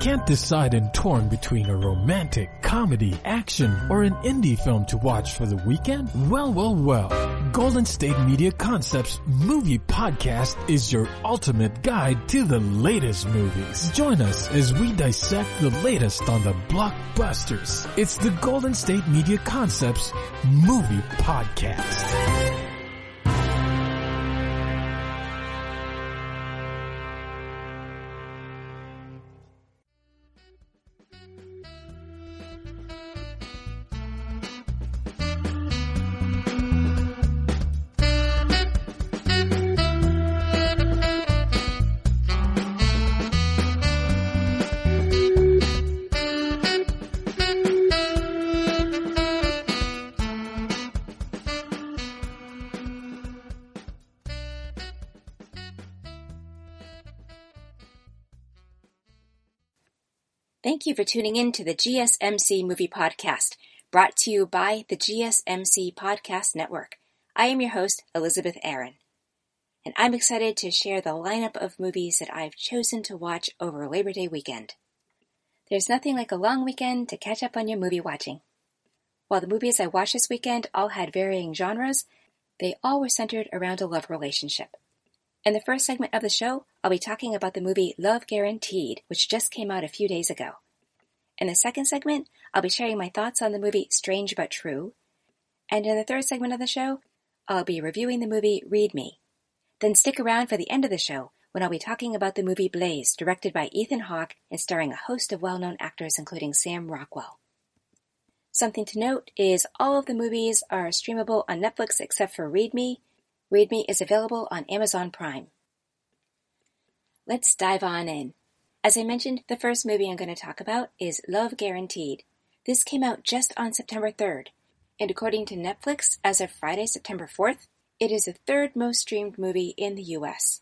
Can't decide and torn between a romantic, comedy, action, or an indie film to watch for the weekend? Well. Golden State Media Concepts Movie Podcast is your ultimate guide to the latest movies. Join us as we dissect the latest on the blockbusters. It's the Golden State Media Concepts Movie Podcast. Thank you for tuning in to the GSMC Movie Podcast, brought to you by the GSMC Podcast Network. I am your host, Elizabeth Aaron, and I'm excited to share the lineup of movies that I've chosen to watch over Labor Day weekend. There's nothing like a long weekend to catch up on your movie watching. While the movies I watched this weekend all had varying genres, they all were centered around a love relationship. In the first segment of the show, I'll be talking about the movie Love Guaranteed, which just came out a few days ago. In the second segment, I'll be sharing my thoughts on the movie Strange But True. And in the third segment of the show, I'll be reviewing the movie Read Me. Then stick around for the end of the show, when I'll be talking about the movie Blaze, directed by Ethan Hawke and starring a host of well-known actors including Sam Rockwell. Something to note is all of the movies are streamable on Netflix except for Read Me. Read Me is available on Amazon Prime. Let's dive on in. As I mentioned, the first movie I'm going to talk about is Love Guaranteed. This came out just on September 3rd, and according to Netflix, as of Friday, September 4th, it is the third most streamed movie in the US.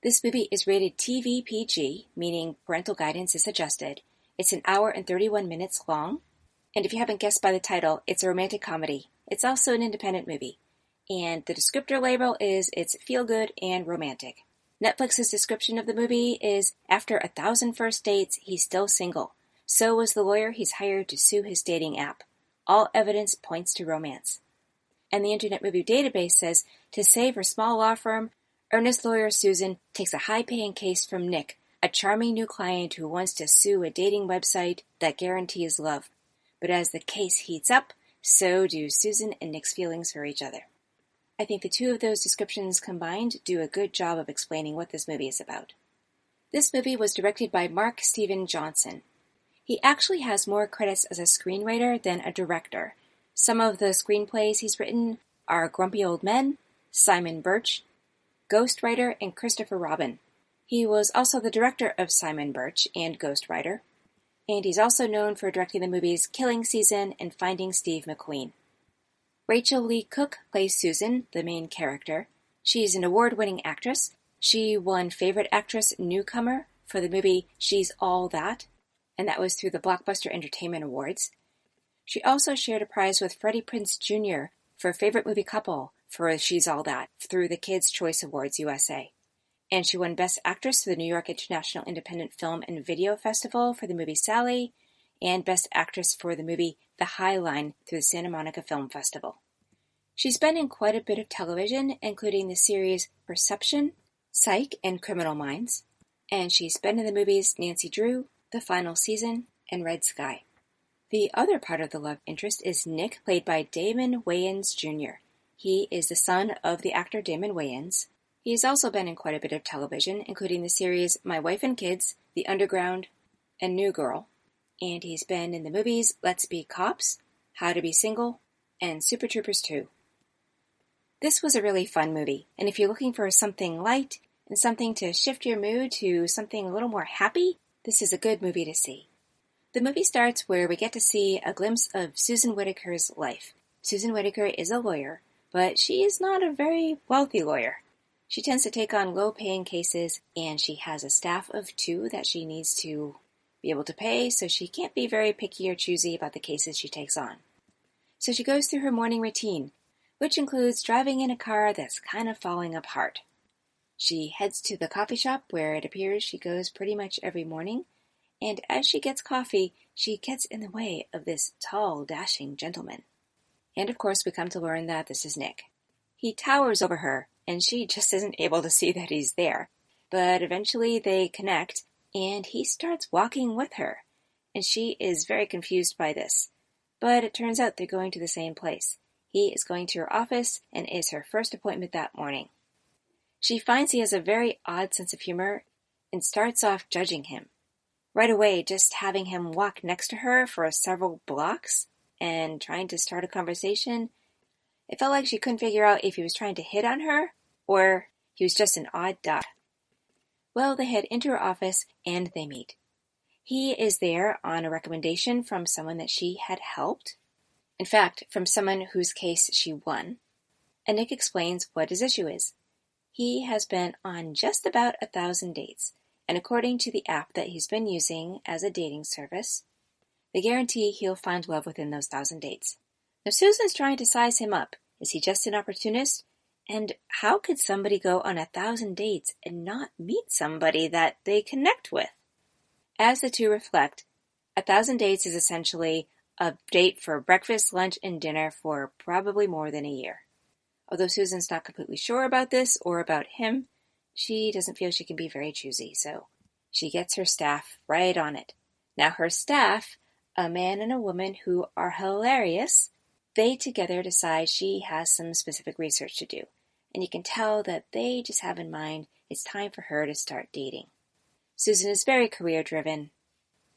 This movie is rated TV PG, meaning parental guidance is suggested. It's an hour and 31 minutes long, and if you haven't guessed by the title, it's a romantic comedy. It's also an independent movie. And the descriptor label is it's feel-good and romantic. Netflix's description of the movie is, after 1,000 first dates, he's still single. So was the lawyer he's hired to sue his dating app. All evidence points to romance. And the Internet Movie Database says, to save her small law firm, earnest lawyer Susan takes a high-paying case from Nick, a charming new client who wants to sue a dating website that guarantees love. But as the case heats up, so do Susan and Nick's feelings for each other. I think the two of those descriptions combined do a good job of explaining what this movie is about. This movie was directed by Mark Steven Johnson. He actually has more credits as a screenwriter than a director. Some of the screenplays he's written are Grumpy Old Men, Simon Birch, Ghostwriter, and Christopher Robin. He was also the director of Simon Birch and Ghostwriter, and he's also known for directing the movies Killing Season and Finding Steve McQueen. Rachel Lee Cook plays Susan, the main character. She's an award-winning actress. She won Favorite Actress Newcomer for the movie She's All That, and that was through the Blockbuster Entertainment Awards. She also shared a prize with Freddie Prinze Jr. for Favorite Movie Couple for She's All That through the Kids' Choice Awards USA. And she won Best Actress for the New York International Independent Film and Video Festival for the movie Sally, and Best Actress for the movie The High Line through the Santa Monica Film Festival. She's been in quite a bit of television, including the series Perception, Psych, and Criminal Minds, and she's been in the movies Nancy Drew, The Final Season, and Red Sky. The other part of the love interest is Nick, played by Damon Wayans Jr. He is the son of the actor Damon Wayans. He's also been in quite a bit of television, including the series My Wife and Kids, The Underground, and New Girl. And he's been in the movies Let's Be Cops, How to Be Single, and Super Troopers 2. This was a really fun movie, and if you're looking for something light and something to shift your mood to something a little more happy, this is a good movie to see. The movie starts where we get to see a glimpse of Susan Whitaker's life. Susan Whitaker is a lawyer, but she is not a very wealthy lawyer. She tends to take on low-paying cases, and she has a staff of 2 that she needs to be able to pay, so she can't be very picky or choosy about the cases she takes on. So she goes through her morning routine, which includes driving in a car that's kind of falling apart. She heads to the coffee shop where it appears she goes pretty much every morning, and as she gets coffee, she gets in the way of this tall, dashing gentleman. And of course, we come to learn that this is Nick. He towers over her, and she just isn't able to see that he's there. But eventually they connect, and he starts walking with her, and she is very confused by this. But it turns out they're going to the same place. He is going to her office, and it is her first appointment that morning. She finds he has a very odd sense of humor, and starts off judging him. Right away, just having him walk next to her for several blocks, and trying to start a conversation, it felt like she couldn't figure out if he was trying to hit on her, or he was just an odd duck. Well, they head into her office, and they meet. He is there on a recommendation from someone that she had helped. In fact, from someone whose case she won. And Nick explains what his issue is. He has been on just about 1,000 dates, and according to the app that he's been using as a dating service, they guarantee he'll find love within those 1,000 dates. Now, Susan's trying to size him up. Is he just an opportunist? And how could somebody go on 1,000 dates and not meet somebody that they connect with? As the two reflect, 1,000 dates is essentially a date for breakfast, lunch, and dinner for probably more than a year. Although Susan's not completely sure about this or about him, she doesn't feel she can be very choosy, so she gets her staff right on it. Now her staff, a man and a woman who are hilarious, they together decide she has some specific research to do, and you can tell that they just have in mind it's time for her to start dating. Susan is very career-driven.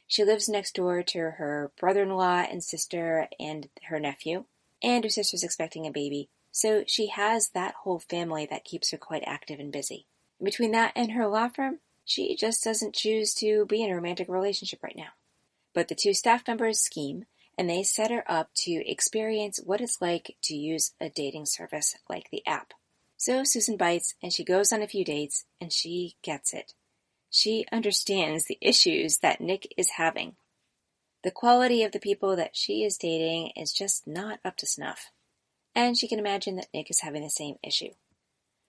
She lives next door to her brother-in-law and sister and her nephew, and her sister's expecting a baby, so she has that whole family that keeps her quite active and busy. And between that and her law firm, she just doesn't choose to be in a romantic relationship right now. But the two staff members scheme, and they set her up to experience what it's like to use a dating service like the app. So Susan bites, and she goes on a few dates, and she gets it. She understands the issues that Nick is having. The quality of the people that she is dating is just not up to snuff. And she can imagine that Nick is having the same issue.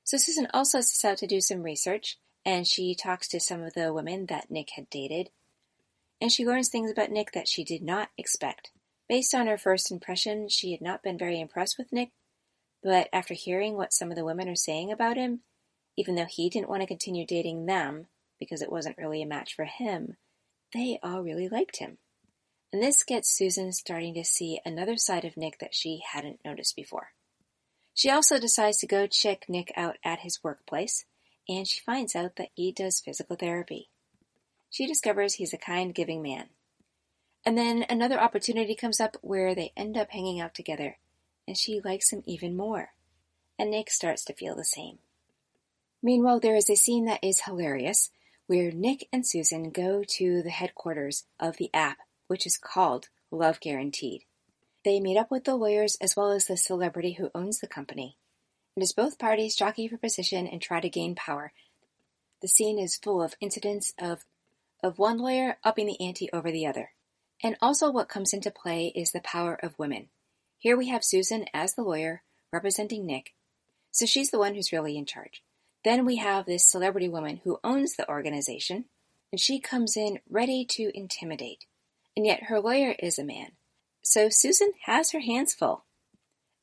So Susan also sets out to do some research, and she talks to some of the women that Nick had dated. And she learns things about Nick that she did not expect. Based on her first impression, she had not been very impressed with Nick, but after hearing what some of the women are saying about him, even though he didn't want to continue dating them, because it wasn't really a match for him, they all really liked him. And this gets Susan starting to see another side of Nick that she hadn't noticed before. She also decides to go check Nick out at his workplace, and she finds out that he does physical therapy. She discovers he's a kind, giving man. And then another opportunity comes up where they end up hanging out together, and she likes him even more. And Nick starts to feel the same. Meanwhile, there is a scene that is hilarious, where Nick and Susan go to the headquarters of the app, which is called Love Guaranteed. They meet up with the lawyers as well as the celebrity who owns the company. And as both parties jockey for position and try to gain power, the scene is full of incidents of one lawyer upping the ante over the other. And also what comes into play is the power of women. Here we have Susan as the lawyer representing Nick, so she's the one who's really in charge. Then we have this celebrity woman who owns the organization, and she comes in ready to intimidate. And yet her lawyer is a man. So Susan has her hands full.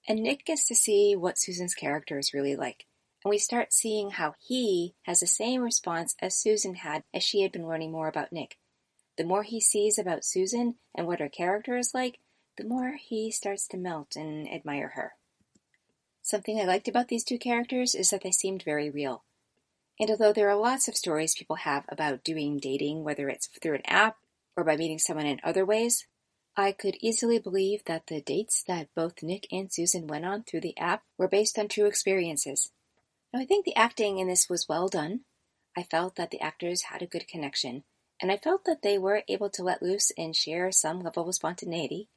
And Nick gets to see what Susan's character is really like. And we start seeing how he has the same response as Susan had as she had been learning more about Nick. The more he sees about Susan and what her character is like, the more he starts to melt and admire her. Something I liked about these two characters is that they seemed very real. And although there are lots of stories people have about doing dating, whether it's through an app or by meeting someone in other ways, I could easily believe that the dates that both Nick and Susan went on through the app were based on true experiences. Now, I think the acting in this was well done. I felt that the actors had a good connection, and I felt that they were able to let loose and share some level of spontaneity.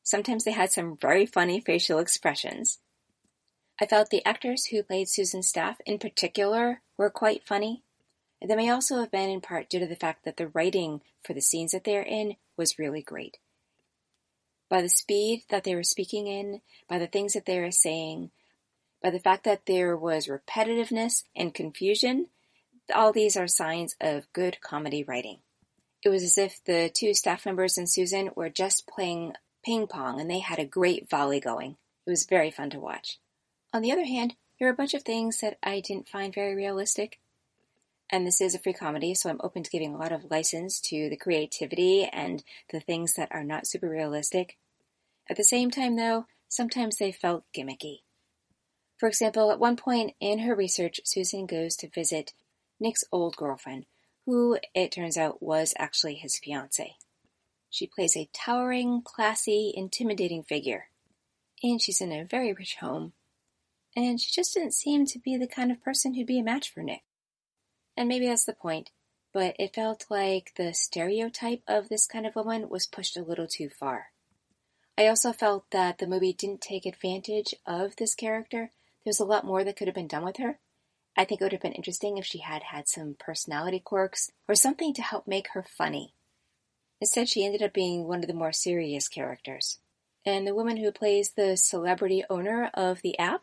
Sometimes they had some very funny facial expressions. I felt the actors who played Susan's staff in particular were quite funny. That may also have been in part due to the fact that the writing for the scenes that they're in was really great. By the speed that they were speaking in, by the things that they were saying, by the fact that there was repetitiveness and confusion, all these are signs of good comedy writing. It was as if the two staff members and Susan were just playing ping pong and they had a great volley going. It was very fun to watch. On the other hand, there were a bunch of things that I didn't find very realistic. And this is a free comedy, so I'm open to giving a lot of license to the creativity and the things that are not super realistic. At the same time, though, sometimes they felt gimmicky. For example, at one point in her research, Susan goes to visit Nick's old girlfriend, who, it turns out, was actually his fiancée. She plays a towering, classy, intimidating figure. And she's in a very rich home. And she just didn't seem to be the kind of person who'd be a match for Nick. And maybe that's the point, but it felt like the stereotype of this kind of woman was pushed a little too far. I also felt that the movie didn't take advantage of this character. There's a lot more that could have been done with her. I think it would have been interesting if she had had some personality quirks or something to help make her funny. Instead, she ended up being one of the more serious characters. And the woman who plays the celebrity owner of the app,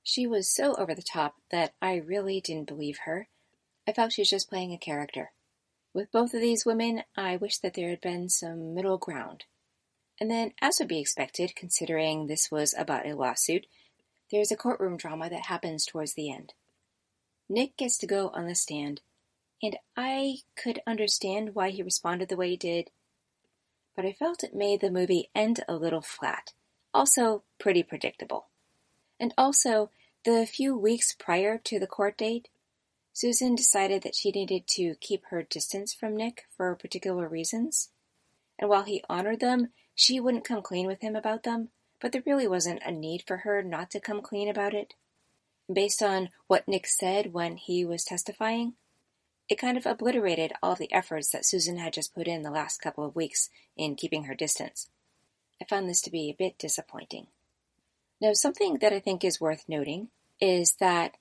she was so over the top that I really didn't believe her. I felt she was just playing a character. With both of these women, I wish that there had been some middle ground. And then, as would be expected, considering this was about a lawsuit, there's a courtroom drama that happens towards the end. Nick gets to go on the stand, and I could understand why he responded the way he did, but I felt it made the movie end a little flat, also pretty predictable. And also, the few weeks prior to the court date, Susan decided that she needed to keep her distance from Nick for particular reasons. And while he honored them, she wouldn't come clean with him about them, but there really wasn't a need for her not to come clean about it. Based on what Nick said when he was testifying, it kind of obliterated all the efforts that Susan had just put in the last couple of weeks in keeping her distance. I found this to be a bit disappointing. Now, something that I think is worth noting is that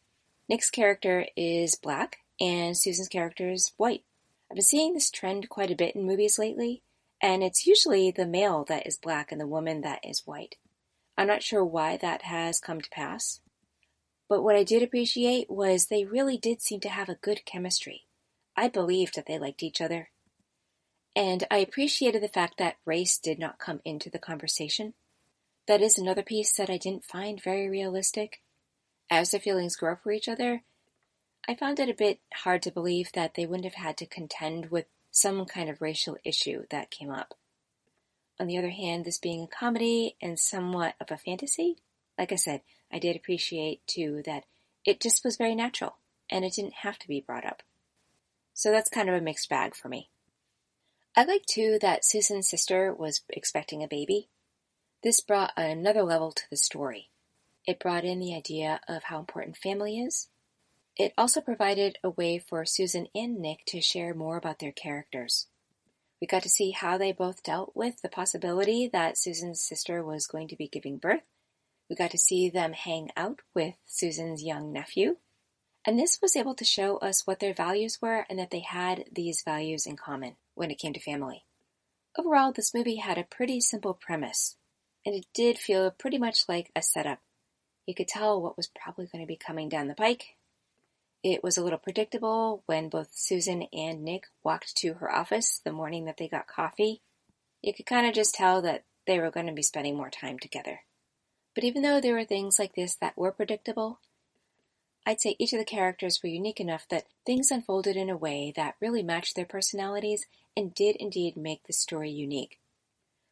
Nick's character is black and Susan's character is white. I've been seeing this trend quite a bit in movies lately, and it's usually the male that is black and the woman that is white. I'm not sure why that has come to pass, but what I did appreciate was they really did seem to have a good chemistry. I believed that they liked each other. And I appreciated the fact that race did not come into the conversation. That is another piece that I didn't find very realistic. As their feelings grow for each other, I found it a bit hard to believe that they wouldn't have had to contend with some kind of racial issue that came up. On the other hand, this being a comedy and somewhat of a fantasy, like I said, I did appreciate too that it just was very natural and it didn't have to be brought up. So that's kind of a mixed bag for me. I like too that Susan's sister was expecting a baby. This brought another level to the story. It brought in the idea of how important family is. It also provided a way for Susan and Nick to share more about their characters. We got to see how they both dealt with the possibility that Susan's sister was going to be giving birth. We got to see them hang out with Susan's young nephew. And this was able to show us what their values were and that they had these values in common when it came to family. Overall, this movie had a pretty simple premise, and it did feel pretty much like a setup. You could tell what was probably going to be coming down the pike. It was a little predictable when both Susan and Nick walked to her office the morning that they got coffee. You could kind of just tell that they were going to be spending more time together. But even though there were things like this that were predictable, I'd say each of the characters were unique enough that things unfolded in a way that really matched their personalities and did indeed make the story unique.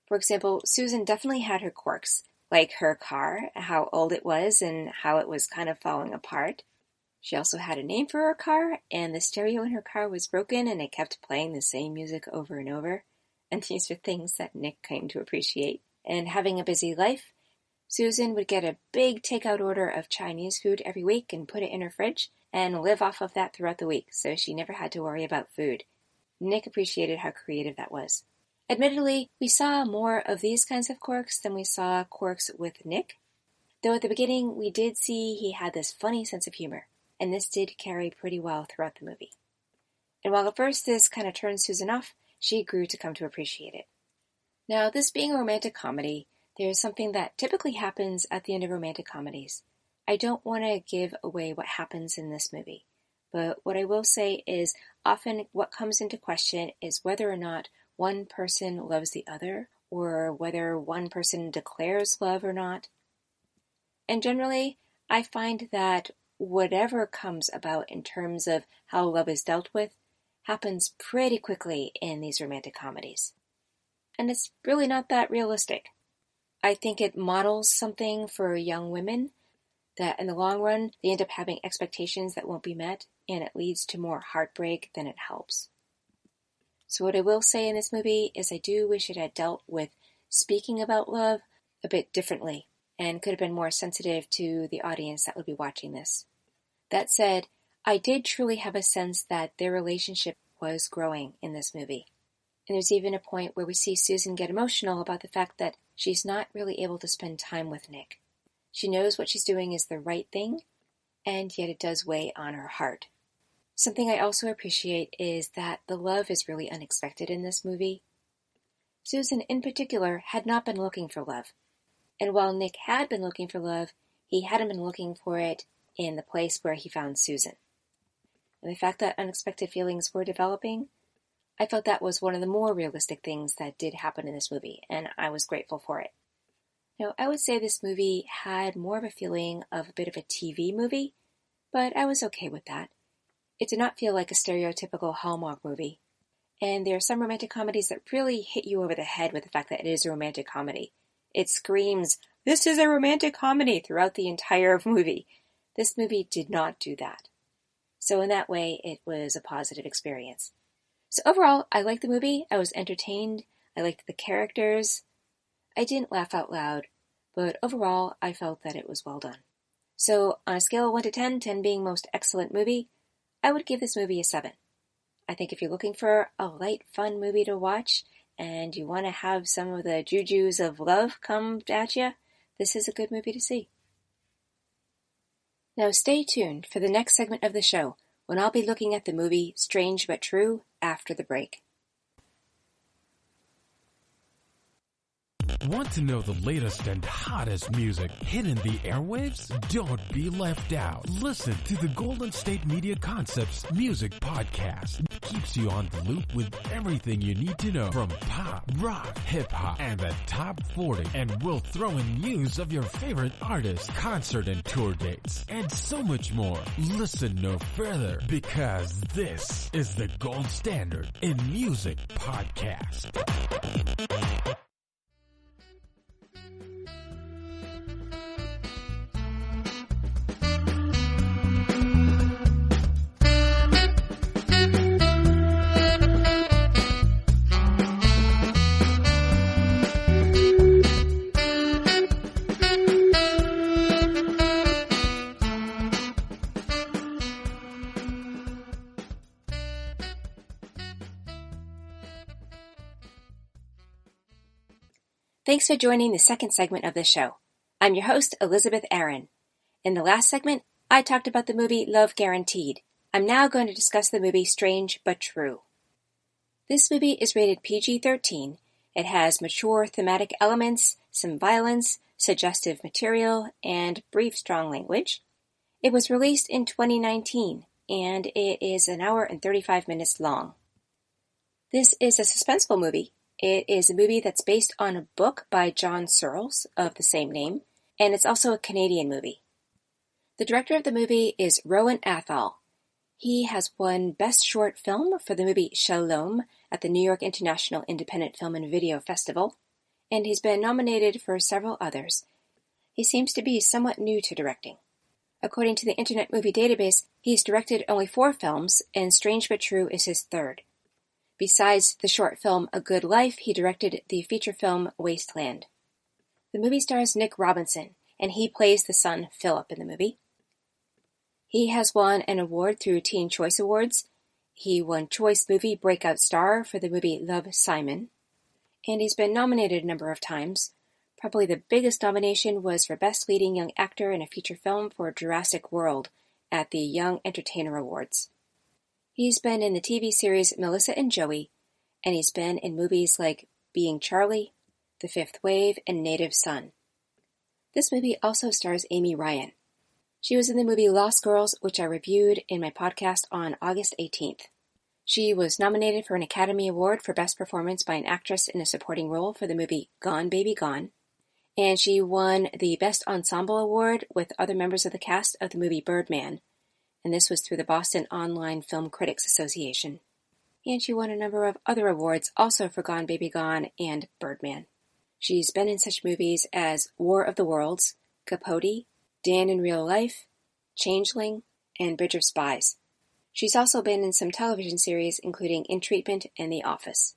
For example, Susan definitely had her quirks, like her car, how old it was and how it was kind of falling apart. She also had a name for her car, and the stereo in her car was broken and it kept playing the same music over and over. And these are things that Nick came to appreciate. And having a busy life, Susan would get a big takeout order of Chinese food every week and put it in her fridge and live off of that throughout the week, so she never had to worry about food. Nick appreciated how creative that was. Admittedly, we saw more of these kinds of quirks than we saw quirks with Nick, though at the beginning we did see he had this funny sense of humor, and this did carry pretty well throughout the movie. And while at first this kind of turned Susan off, she grew to come to appreciate it. Now, this being a romantic comedy, there's something that typically happens at the end of romantic comedies. I don't want to give away what happens in this movie, But what I will say is often what comes into question is whether or not one person loves the other, or whether one person declares love or not. And generally, I find that whatever comes about in terms of how love is dealt with happens pretty quickly in these romantic comedies. And it's really not that realistic. I think it models something for young women that in the long run, they end up having expectations that won't be met, and it leads to more heartbreak than it helps. So what I will say in this movie is I do wish it had dealt with speaking about love a bit differently, and could have been more sensitive to the audience that would be watching this. That said, I did truly have a sense that their relationship was growing in this movie. And there's even a point where we see Susan get emotional about the fact that she's not really able to spend time with Nick. She knows what she's doing is the right thing, and yet it does weigh on her heart. Something I also appreciate is that the love is really unexpected in this movie. Susan, in particular, had not been looking for love. And while Nick had been looking for love, he hadn't been looking for it in the place where he found Susan. And the fact that unexpected feelings were developing, I felt that was one of the more realistic things that did happen in this movie, and I was grateful for it. Now, I would say this movie had more of a feeling of a bit of a TV movie, but I was okay with that. It did not feel like a stereotypical Hallmark movie. And there are some romantic comedies that really hit you over the head with the fact that it is a romantic comedy. It screams, "This is a romantic comedy," throughout the entire movie. This movie did not do that. So in that way, it was a positive experience. So overall, I liked the movie. I was entertained. I liked the characters. I didn't laugh out loud, but overall, I felt that it was well done. So on a scale of 1 to 10, 10 being most excellent movie, I would give this movie a 7. I think if you're looking for a light, fun movie to watch, and you want to have some of the jujus of love come at you, this is a good movie to see. Now stay tuned for the next segment of the show, when I'll be looking at the movie Strange But True after the break. Want to know the latest and hottest music hitting the airwaves? Don't be left out. Listen to the Golden State Media Concepts Music Podcast. It keeps you on the loop with everything you need to know from pop, rock, hip-hop, and the top 40. And we'll throw in news of your favorite artists, concert and tour dates, and so much more. Listen no further, because this is the gold standard in music podcast. Thanks for joining the second segment of the show. I'm your host, Elizabeth Aaron. In the last segment, I talked about the movie Love Guaranteed. I'm now going to discuss the movie Strange But True. This movie is rated PG-13. It has mature thematic elements, some violence, suggestive material, and brief strong language. It was released in 2019, and it is an hour and 35 minutes long. This is a suspenseful movie. It is a movie that's based on a book by John Searles of the same name, and it's also a Canadian movie. The director of the movie is Rowan Athol. He has won Best Short Film for the movie Shalom at the New York International Independent Film and Video Festival, and he's been nominated for several others. He seems to be somewhat new to directing. According to the Internet Movie Database, he's directed only 4 films, and Strange But True is his 3rd. Besides the short film A Good Life, he directed the feature film Wasteland. The movie stars Nick Robinson, and he plays the son Philip in the movie. He has won an award through Teen Choice Awards. He won Choice Movie Breakout Star for the movie Love, Simon. And he's been nominated a number of times. Probably the biggest nomination was for Best Leading Young Actor in a Feature Film for Jurassic World at the Young Entertainer Awards. He's been in the TV series Melissa and Joey, and he's been in movies like Being Charlie, The Fifth Wave, and Native Son. This movie also stars Amy Ryan. She was in the movie Lost Girls, which I reviewed in my podcast on August 18th. She was nominated for an Academy Award for Best Performance by an Actress in a Supporting Role for the movie Gone Baby Gone, and she won the Best Ensemble Award with other members of the cast of the movie Birdman, and this was through the Boston Online Film Critics Association. And she won a number of other awards also for Gone Baby Gone and Birdman. She's been in such movies as War of the Worlds, Capote, Dan in Real Life, Changeling, and Bridge of Spies. She's also been in some television series including In Treatment and The Office.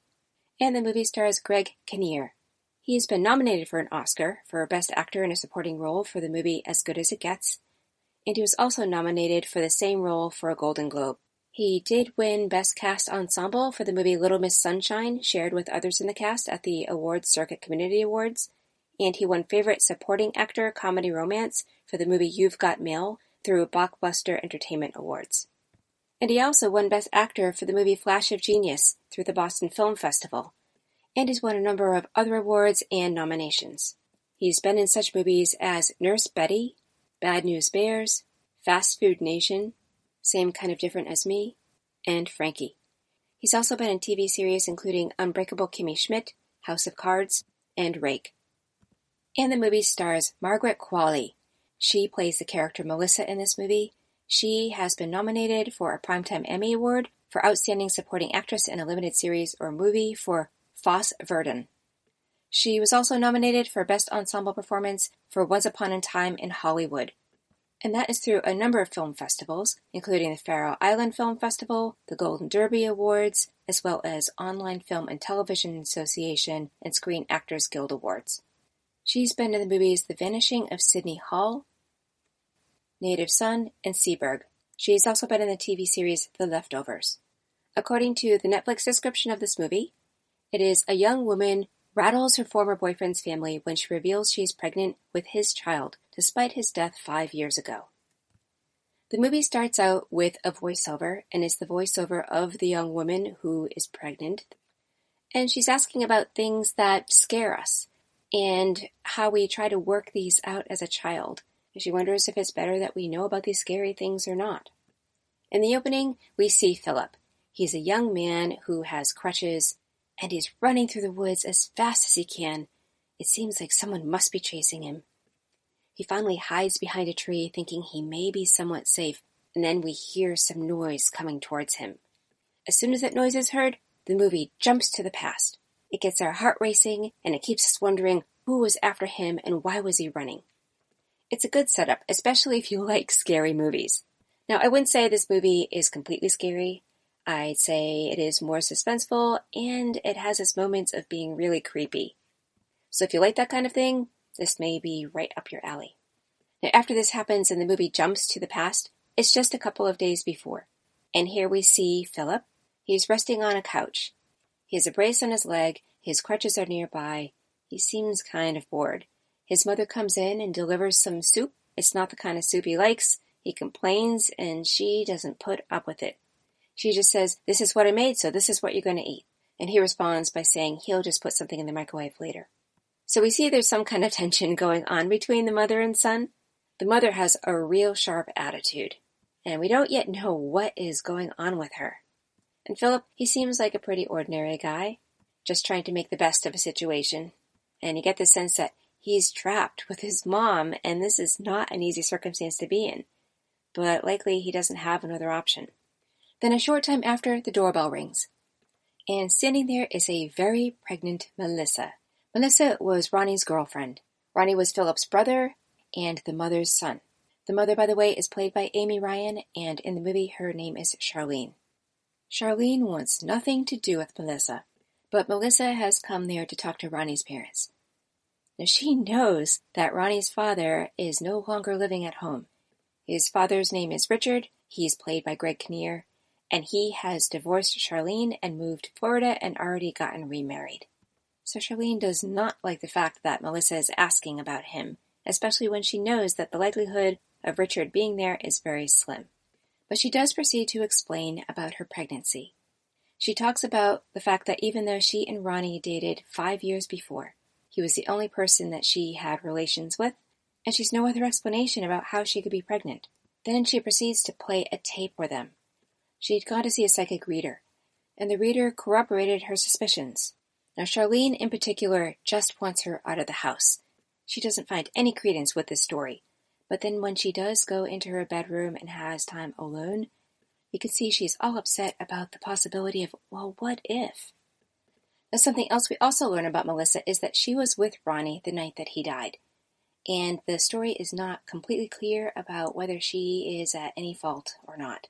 And the movie stars Greg Kinnear. He has been nominated for an Oscar for Best Actor in a Supporting Role for the movie As Good as It Gets, and he was also nominated for the same role for a Golden Globe. He did win Best Cast Ensemble for the movie Little Miss Sunshine, shared with others in the cast at the Awards Circuit Community Awards, and he won Favorite Supporting Actor Comedy Romance for the movie You've Got Mail through Blockbuster Entertainment Awards. And he also won Best Actor for the movie Flash of Genius through the Boston Film Festival, and has won a number of other awards and nominations. He's been in such movies as Nurse Betty, Bad News Bears, Fast Food Nation, Same Kind of Different as Me, and Frankie. He's also been in TV series including Unbreakable Kimmy Schmidt, House of Cards, and Rake. And the movie stars Margaret Qualley. She plays the character Melissa in this movie. She has been nominated for a Primetime Emmy Award for Outstanding Supporting Actress in a Limited Series or Movie for Foss Verdon. She was also nominated for Best Ensemble Performance for Once Upon a Time in Hollywood. And that is through a number of film festivals, including the Faroe Island Film Festival, the Golden Derby Awards, as well as Online Film and Television Association and Screen Actors Guild Awards. She's been in the movies The Vanishing of Sydney Hall, Native Son, and Seaberg. She has also been in the TV series The Leftovers. According to the Netflix description of this movie, it is a young woman rattles her former boyfriend's family when she reveals she is pregnant with his child, despite his death 5 years ago. The movie starts out with a voiceover, and it's the voiceover of the young woman who is pregnant. And she's asking about things that scare us, and how we try to work these out as a child. She wonders if it's better that we know about these scary things or not. In the opening, we see Philip. He's a young man who has crutches, and he's running through the woods as fast as he can. It seems like someone must be chasing him. He finally hides behind a tree, thinking he may be somewhat safe, and then we hear some noise coming towards him. As soon as that noise is heard, the movie jumps to the past. It gets our heart racing, and it keeps us wondering who was after him and why was he running. It's a good setup, especially if you like scary movies. Now, I wouldn't say this movie is completely scary. I'd say it is more suspenseful, and it has its moments of being really creepy. So if you like that kind of thing, this may be right up your alley. Now, after this happens and the movie jumps to the past, it's just a couple of days before. And here we see Philip. He's resting on a couch. He has a brace on his leg, his crutches are nearby. He seems kind of bored. His mother comes in and delivers some soup. It's not the kind of soup he likes. He complains, and she doesn't put up with it. She just says, "This is what I made, so this is what you're going to eat." And he responds by saying he'll just put something in the microwave later. So we see there's some kind of tension going on between the mother and son. The mother has a real sharp attitude, and we don't yet know what is going on with her. And Philip, he seems like a pretty ordinary guy, just trying to make the best of a situation. And you get the sense that he's trapped with his mom, and this is not an easy circumstance to be in. But likely he doesn't have another option. Then a short time after, the doorbell rings. And standing there is a very pregnant Melissa. Melissa was Ronnie's girlfriend. Ronnie was Philip's brother and the mother's son. The mother, by the way, is played by Amy Ryan, and in the movie her name is Charlene. Charlene wants nothing to do with Melissa, but Melissa has come there to talk to Ronnie's parents. Now she knows that Ronnie's father is no longer living at home. His father's name is Richard, he's played by Greg Kinnear, and he has divorced Charlene and moved to Florida and already gotten remarried. So Charlene does not like the fact that Melissa is asking about him, especially when she knows that the likelihood of Richard being there is very slim. But she does proceed to explain about her pregnancy. She talks about the fact that even though she and Ronnie dated 5 years before, he was the only person that she had relations with, and she's no other explanation about how she could be pregnant. Then she proceeds to play a tape for them. She'd gone to see a psychic reader, and the reader corroborated her suspicions. Now, Charlene, in particular, just wants her out of the house. She doesn't find any credence with this story, but then when she does go into her bedroom and has time alone, you can see she's all upset about the possibility of, well, what if? Now, something else we also learn about Melissa is that she was with Ronnie the night that he died, and the story is not completely clear about whether she is at any fault or not.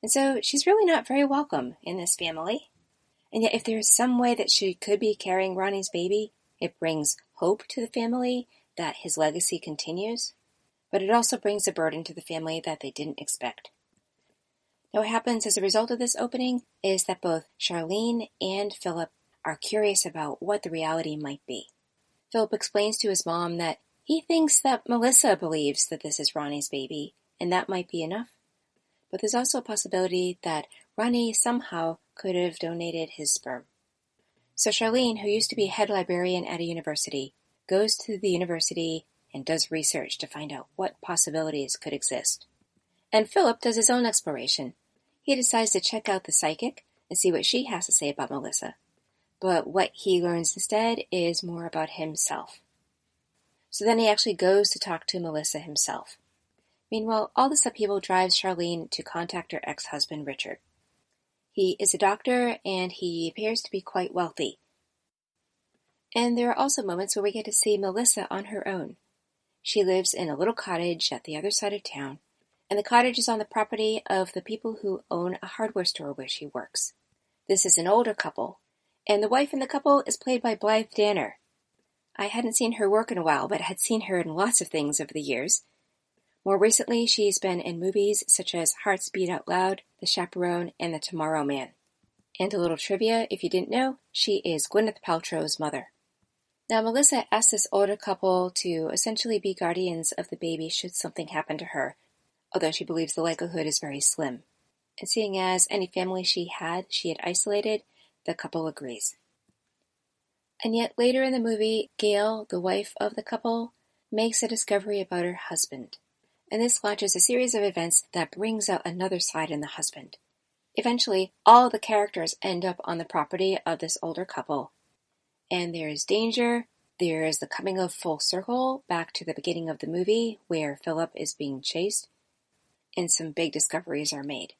And so she's really not very welcome in this family. And yet if there is some way that she could be carrying Ronnie's baby, it brings hope to the family that his legacy continues, but it also brings a burden to the family that they didn't expect. Now what happens as a result of this opening is that both Charlene and Philip are curious about what the reality might be. Philip explains to his mom that he thinks that Melissa believes that this is Ronnie's baby, and that might be enough. But there's also a possibility that Ronnie somehow could have donated his sperm. So Charlene, who used to be head librarian at a university, goes to the university and does research to find out what possibilities could exist. And Philip does his own exploration. He decides to check out the psychic and see what she has to say about Melissa. But what he learns instead is more about himself. So then he actually goes to talk to Melissa himself. Meanwhile, all this upheaval drives Charlene to contact her ex-husband, Richard. He is a doctor, and he appears to be quite wealthy. And there are also moments where we get to see Melissa on her own. She lives in a little cottage at the other side of town, and the cottage is on the property of the people who own a hardware store where she works. This is an older couple, and the wife in the couple is played by Blythe Danner. I hadn't seen her work in a while, but had seen her in lots of things over the years. More recently, she's been in movies such as Hearts Beat Out Loud, The Chaperone, and The Tomorrow Man. And a little trivia, if you didn't know, she is Gwyneth Paltrow's mother. Now, Melissa asks this older couple to essentially be guardians of the baby should something happen to her, although she believes the likelihood is very slim. And seeing as any family she had isolated, the couple agrees. And yet later in the movie, Gail, the wife of the couple, makes a discovery about her husband. And this launches a series of events that brings out another side in the husband. Eventually, all the characters end up on the property of this older couple. And there is danger, there is the coming of full circle back to the beginning of the movie where Philip is being chased, and some big discoveries are made.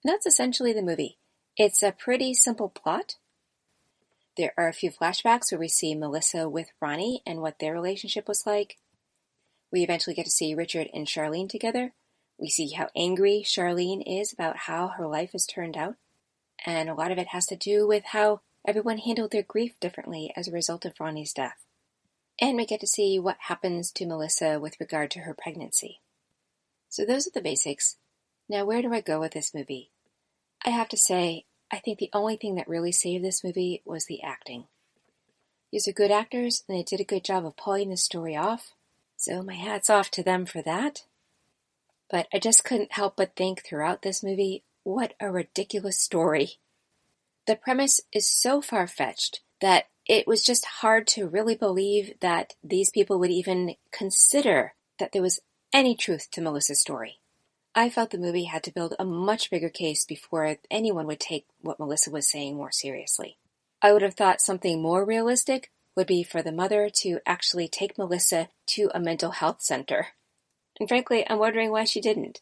And that's essentially the movie. It's a pretty simple plot. There are a few flashbacks where we see Melissa with Ronnie and what their relationship was like. We eventually get to see Richard and Charlene together. We see how angry Charlene is about how her life has turned out. And a lot of it has to do with how everyone handled their grief differently as a result of Ronnie's death. And we get to see what happens to Melissa with regard to her pregnancy. So those are the basics. Now where do I go with this movie? I have to say, I think the only thing that really saved this movie was the acting. These are good actors, and they did a good job of pulling the story off. So my hat's off to them for that. But I just couldn't help but think throughout this movie, what a ridiculous story. The premise is so far-fetched that it was just hard to really believe that these people would even consider that there was any truth to Melissa's story. I felt the movie had to build a much bigger case before anyone would take what Melissa was saying more seriously. I would have thought something more realistic would be for the mother to actually take Melissa to a mental health center. And frankly, I'm wondering why she didn't.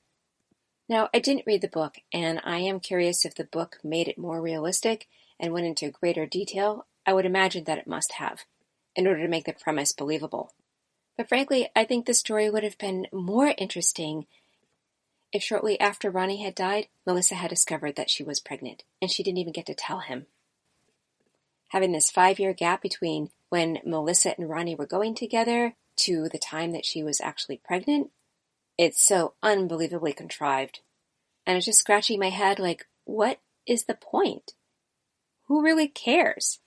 Now, I didn't read the book, and I am curious if the book made it more realistic and went into greater detail. I would imagine that it must have, in order to make the premise believable. But frankly, I think the story would have been more interesting if shortly after Ronnie had died, Melissa had discovered that she was pregnant, and she didn't even get to tell him. Having this 5-year gap between when Melissa and Ronnie were going together to the time that she was actually pregnant, it's so unbelievably contrived. And it's just scratching my head like, what is the point? Who really cares?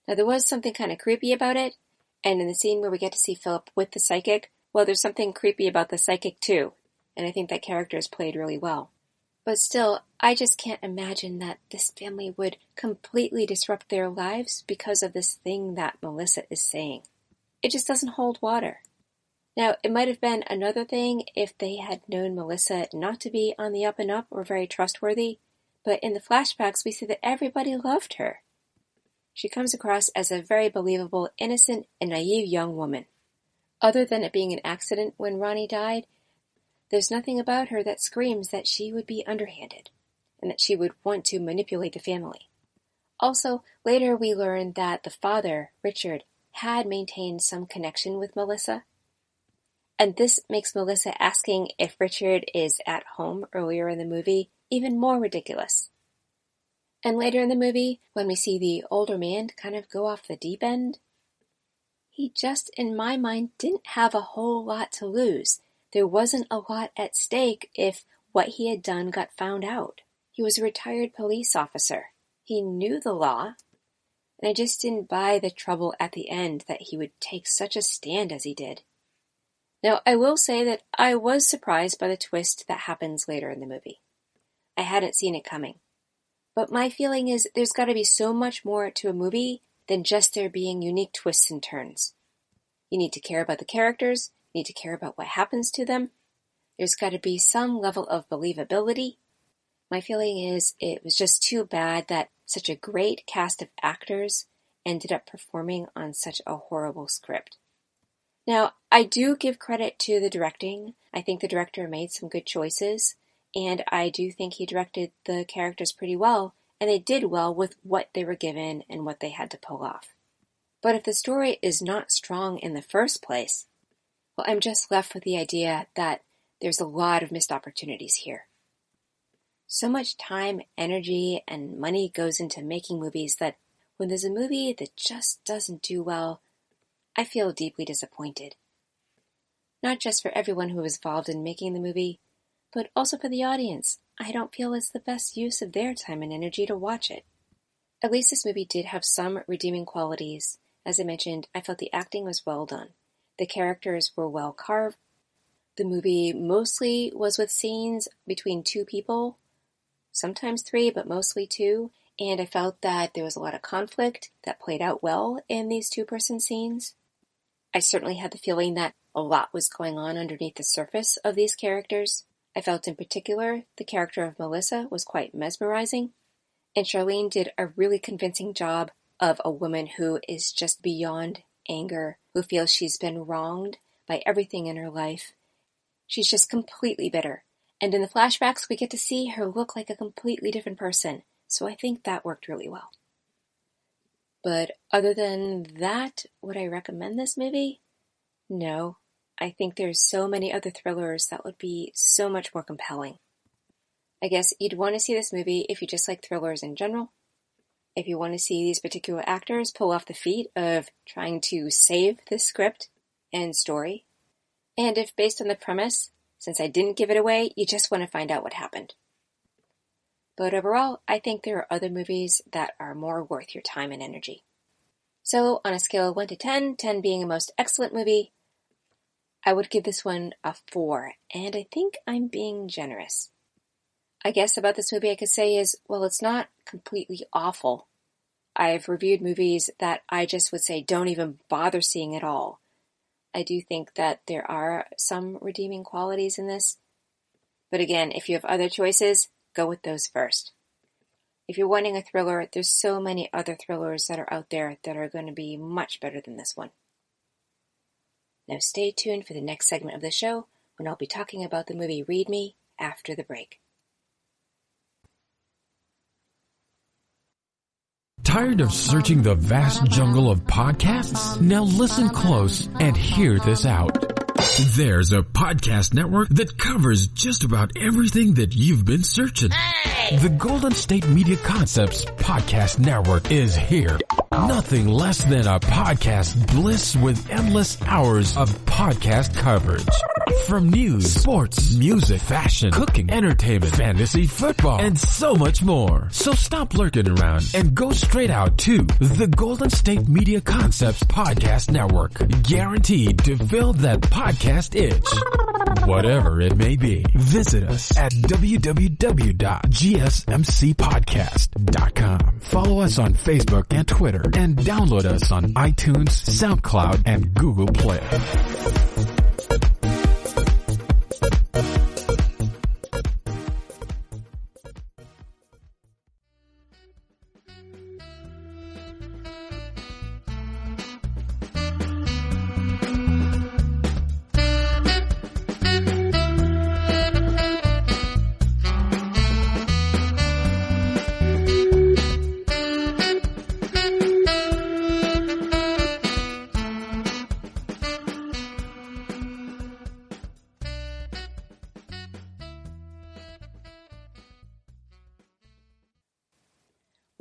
Now, there was something kind of creepy about it, and in the scene where we get to see Philip with the psychic, well, there's something creepy about the psychic too, and I think that character is played really well. But still, I just can't imagine that this family would completely disrupt their lives because of this thing that Melissa is saying. It just doesn't hold water. Now, it might have been another thing if they had known Melissa not to be on the up and up or very trustworthy, but in the flashbacks we see that everybody loved her. She comes across as a very believable, innocent, and naive young woman. Other than it being an accident when Ronnie died, there's nothing about her that screams that she would be underhanded, and that she would want to manipulate the family. Also, later we learn that the father, Richard, had maintained some connection with Melissa, and this makes Melissa asking if Richard is at home earlier in the movie even more ridiculous. And later in the movie, when we see the older man kind of go off the deep end, he just, in my mind, didn't have a whole lot to lose. There wasn't a lot at stake if what he had done got found out. He was a retired police officer. He knew the law, and I just didn't buy the trouble at the end that he would take such a stand as he did. Now, I will say that I was surprised by the twist that happens later in the movie. I hadn't seen it coming. But my feeling is there's got to be so much more to a movie than just there being unique twists and turns. You need to care about the characters, you need to care about what happens to them. There's got to be some level of believability. My feeling is it was just too bad that such a great cast of actors ended up performing on such a horrible script. Now, I do give credit to the directing. I think the director made some good choices, and I do think he directed the characters pretty well, and they did well with what they were given and what they had to pull off. But if the story is not strong in the first place, well, I'm just left with the idea that there's a lot of missed opportunities here. So much time, energy, and money goes into making movies that when there's a movie that just doesn't do well, I feel deeply disappointed. Not just for everyone who was involved in making the movie, but also for the audience. I don't feel it's the best use of their time and energy to watch it. At least this movie did have some redeeming qualities. As I mentioned, I felt the acting was well done. The characters were well carved. The movie mostly was with scenes between two people, sometimes three, but mostly two, and I felt that there was a lot of conflict that played out well in these two-person scenes. I certainly had the feeling that a lot was going on underneath the surface of these characters. I felt in particular the character of Melissa was quite mesmerizing, and Charlene did a really convincing job of a woman who is just beyond anger, who feels she's been wronged by everything in her life. She's just completely bitter. And in the flashbacks, we get to see her look like a completely different person. So I think that worked really well. But other than that, would I recommend this movie? No. I think there's so many other thrillers that would be so much more compelling. I guess you'd want to see this movie if you just like thrillers in general. If you want to see these particular actors pull off the feat of trying to save this script and story. And if based on the premise, since I didn't give it away, you just want to find out what happened. But overall, I think there are other movies that are more worth your time and energy. So on a scale of 1 to 10, 10 being a most excellent movie, I would give this one a 4, and I think I'm being generous. I guess about this movie I could say is, well, it's not completely awful. I've reviewed movies that I just would say don't even bother seeing at all. I do think that there are some redeeming qualities in this. But again, if you have other choices, go with those first. If you're wanting a thriller, there's so many other thrillers that are out there that are going to be much better than this one. Now stay tuned for the next segment of the show when I'll be talking about the movie Read Me after the break. Tired of searching the vast jungle of podcasts? Now listen close and hear this out. There's a podcast network that covers just about everything that you've been searching. Hey! The Golden State Media Concepts Podcast Network is here. Nothing less than a podcast bliss with endless hours of podcast coverage. From news, sports, music, fashion, cooking, entertainment, fantasy, football, and so much more. So stop lurking around and go straight out to the Golden State Media Concepts Podcast Network. Guaranteed to fill that podcast itch. Whatever it may be. Visit us at www.gsmcpodcast.com. Follow us on Facebook and Twitter and download us on iTunes, SoundCloud, and Google Play.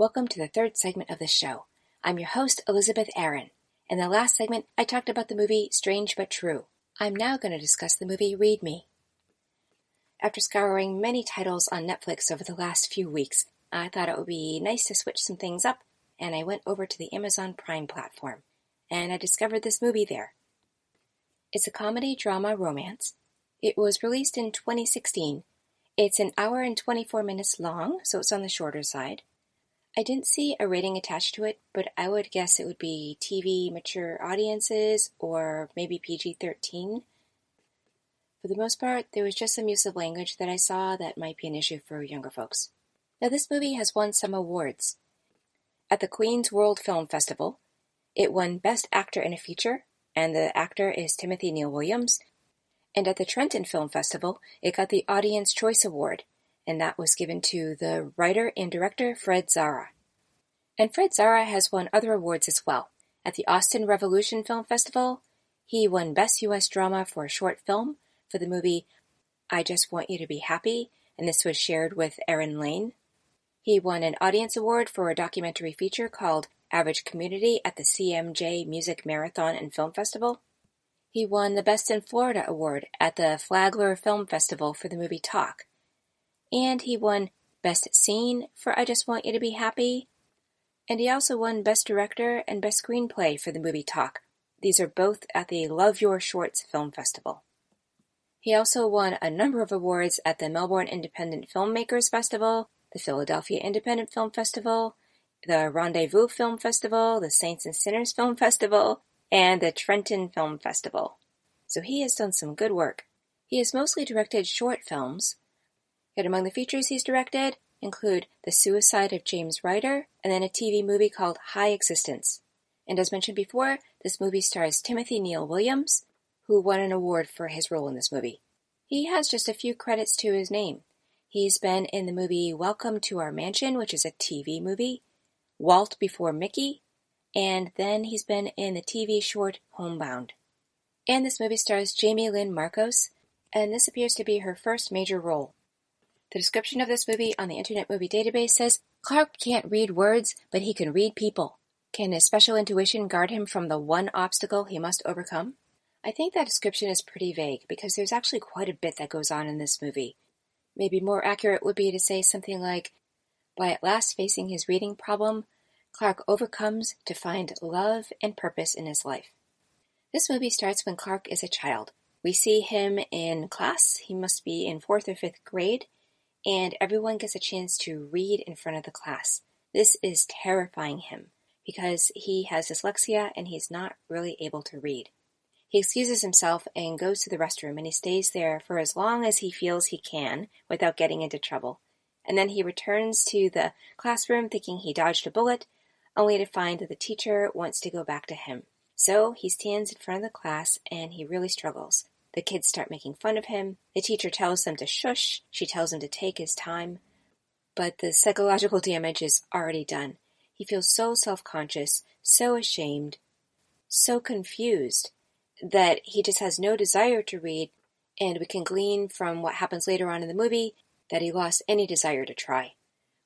Welcome to the third segment of the show. I'm your host, Elizabeth Aaron. In the last segment, I talked about the movie Strange But True. I'm now going to discuss the movie Read Me. After scouring many titles on Netflix over the last few weeks, I thought it would be nice to switch some things up, and I went over to the Amazon Prime platform, and I discovered this movie there. It's a comedy, drama, romance. It was released in 2016. It's an hour and 24 minutes long, so it's on the shorter side. I didn't see a rating attached to it, but I would guess it would be TV mature audiences or maybe PG-13. For the most part, there was just some use of language that I saw that might be an issue for younger folks. Now, this movie has won some awards. At the Queen's World Film Festival, it won Best Actor in a Feature, and the actor is Timothy Neal Williams. And at the Trenton Film Festival, it got the Audience Choice Award, and that was given to the writer and director Fred Zara. And Fred Zara has won other awards as well. At the Austin Revolution Film Festival, he won Best U.S. Drama for a Short Film for the movie I Just Want You to Be Happy, and this was shared with Erin Lane. He won an Audience Award for a documentary feature called Average Community at the CMJ Music Marathon and Film Festival. He won the Best in Florida Award at the Flagler Film Festival for the movie Talk. And he won Best Scene for I Just Want You to Be Happy. And he also won Best Director and Best Screenplay for the movie Talk. These are both at the Love Your Shorts Film Festival. He also won a number of awards at the Melbourne Independent Filmmakers Festival, the Philadelphia Independent Film Festival, the Rendezvous Film Festival, the Saints and Sinners Film Festival, and the Trenton Film Festival. So he has done some good work. He has mostly directed short films. Yet among the features he's directed include The Suicide of James Ryder, and then a TV movie called High Existence. And as mentioned before, this movie stars Timothy Neal Williams, who won an award for his role in this movie. He has just a few credits to his name. He's been in the movie Welcome to Our Mansion, which is a TV movie, Walt Before Mickey, and then he's been in the TV short Homebound. And this movie stars Jamie Lynn Marcos, and this appears to be her first major role. The description of this movie on the Internet Movie Database says, Clark can't read words, but he can read people. Can his special intuition guard him from the one obstacle he must overcome? I think that description is pretty vague, because there's actually quite a bit that goes on in this movie. Maybe more accurate would be to say something like, by at last facing his reading problem, Clark overcomes to find love and purpose in his life. This movie starts when Clark is a child. We see him in class. He must be in 4th or 5th grade, and everyone gets a chance to read in front of the class. This is terrifying him, because he has dyslexia and he's not really able to read. He excuses himself and goes to the restroom, and he stays there for as long as he feels he can without getting into trouble. And then he returns to the classroom thinking he dodged a bullet, only to find that the teacher wants to go back to him. So he stands in front of the class and he really struggles. The kids start making fun of him. The teacher tells them to shush. She tells him to take his time. But the psychological damage is already done. He feels so self-conscious, so ashamed, so confused that he just has no desire to read, and we can glean from what happens later on in the movie that he lost any desire to try.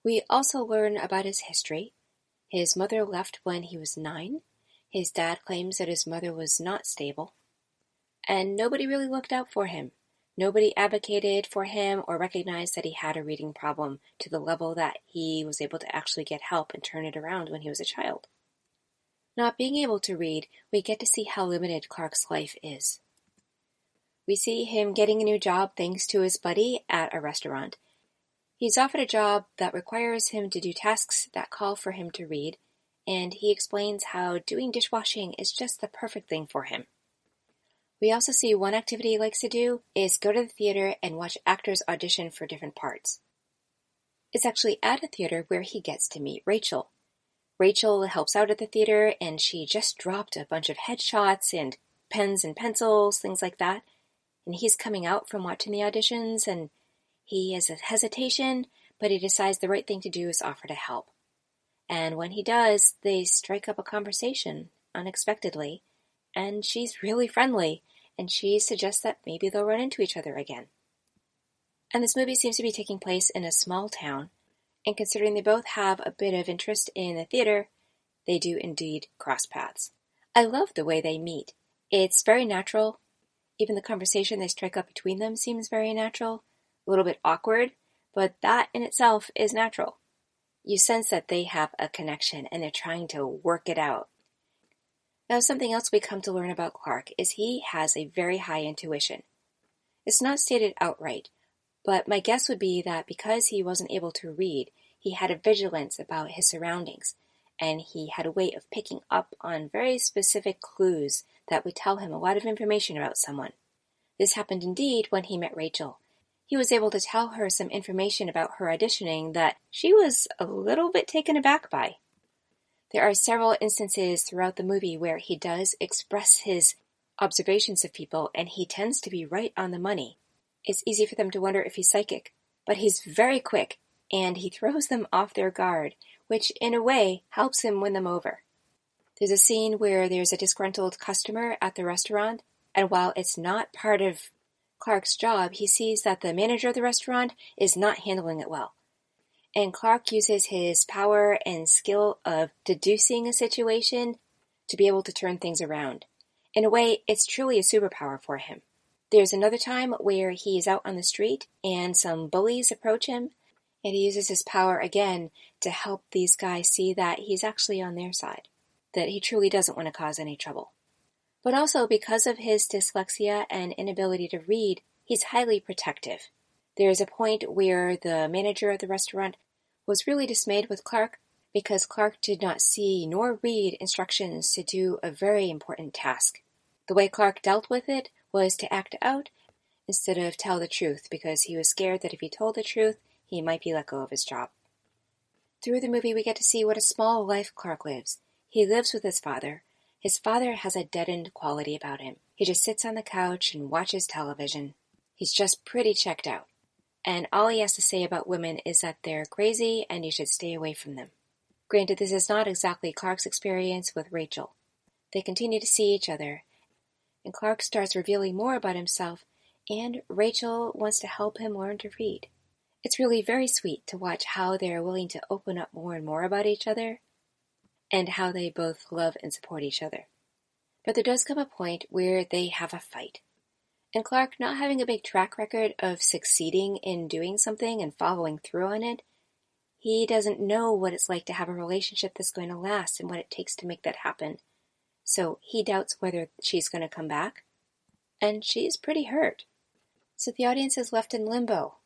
We also learn about his history. His mother left when he was 9. His dad claims that his mother was not stable. And nobody really looked out for him. Nobody advocated for him or recognized that he had a reading problem to the level that he was able to actually get help and turn it around when he was a child. Not being able to read, we get to see how limited Clark's life is. We see him getting a new job thanks to his buddy at a restaurant. He's offered a job that requires him to do tasks that call for him to read, and he explains how doing dishwashing is just the perfect thing for him. We also see one activity he likes to do is go to the theater and watch actors audition for different parts. It's actually at a theater where he gets to meet Rachel. Rachel helps out at the theater, and she just dropped a bunch of headshots and pens and pencils, things like that. And he's coming out from watching the auditions, and he has a hesitation, but he decides the right thing to do is offer to help. And when he does, they strike up a conversation unexpectedly, and she's really friendly, and she suggests that maybe they'll run into each other again. And this movie seems to be taking place in a small town, And considering they both have a bit of interest in the theater, they do indeed cross paths. I love the way they meet. It's very natural. Even the conversation they strike up between them seems very natural. A little bit awkward, but that in itself is natural. You sense that they have a connection and they're trying to work it out. Now, something else we come to learn about Clark is he has a very high intuition. It's not stated outright, but my guess would be that because he wasn't able to read, he had a vigilance about his surroundings, and he had a way of picking up on very specific clues that would tell him a lot of information about someone. This happened indeed when he met Rachel. He was able to tell her some information about her auditioning that she was a little bit taken aback by. There are several instances throughout the movie where he does express his observations of people, and he tends to be right on the money. It's easy for them to wonder if he's psychic, but he's very quick, and he throws them off their guard, which in a way helps him win them over. There's a scene where there's a disgruntled customer at the restaurant, and while it's not part of Clark's job, he sees that the manager of the restaurant is not handling it well. And Clark uses his power and skill of deducing a situation to be able to turn things around. In a way, it's truly a superpower for him. There's another time where he is out on the street and some bullies approach him, and he uses his power again to help these guys see that he's actually on their side, that he truly doesn't want to cause any trouble. But also, because of his dyslexia and inability to read, he's highly protective. There is a point where the manager of the restaurant was really dismayed with Clark because Clark did not see nor read instructions to do a very important task. The way Clark dealt with it was to act out instead of tell the truth, because he was scared that if he told the truth, he might be let go of his job. Through the movie, we get to see what a small life Clark lives. He lives with his father. His father has a deadened quality about him. He just sits on the couch and watches television. He's just pretty checked out. And all he has to say about women is that they're crazy and you should stay away from them. Granted, this is not exactly Clark's experience with Rachel. They continue to see each other, and Clark starts revealing more about himself, and Rachel wants to help him learn to read. It's really very sweet to watch how they're willing to open up more and more about each other, and how they both love and support each other. But there does come a point where they have a fight. And Clark, not having a big track record of succeeding in doing something and following through on it, he doesn't know what it's like to have a relationship that's going to last and what it takes to make that happen. So he doubts whether she's going to come back, and she's pretty hurt. So the audience is left in limbo,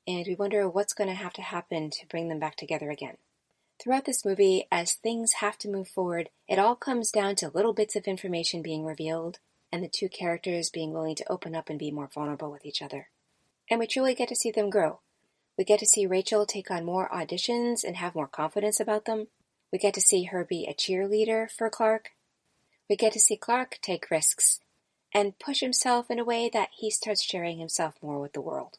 and we wonder what's going to have to happen to bring them back together again. Throughout this movie, as things have to move forward, it all comes down to little bits of information being revealed, and the two characters being willing to open up and be more vulnerable with each other. And we truly get to see them grow. We get to see Rachel take on more auditions and have more confidence about them. We get to see her be a cheerleader for Clark. We get to see Clark take risks and push himself in a way that he starts sharing himself more with the world.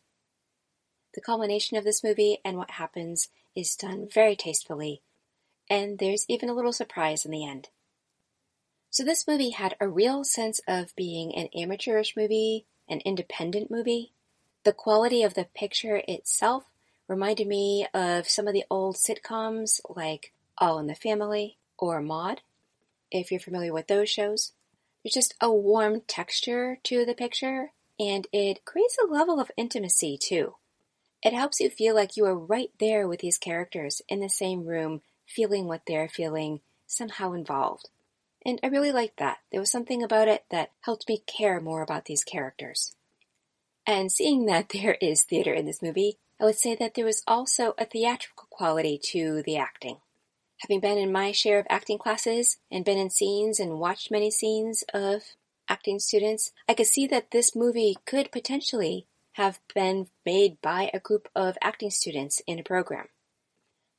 The culmination of this movie and what happens is done very tastefully, and there's even a little surprise in the end. So this movie had a real sense of being an amateurish movie, an independent movie. The quality of the picture itself reminded me of some of the old sitcoms like All in the Family or Maude, if you're familiar with those shows. There's just a warm texture to the picture, and it creates a level of intimacy too. It helps you feel like you are right there with these characters in the same room, feeling what they're feeling, somehow involved. And I really liked that. There was something about it that helped me care more about these characters. And seeing that there is theater in this movie, I would say that there was also a theatrical quality to the acting. Having been in my share of acting classes and been in scenes and watched many scenes of acting students, I could see that this movie could potentially have been made by a group of acting students in a program.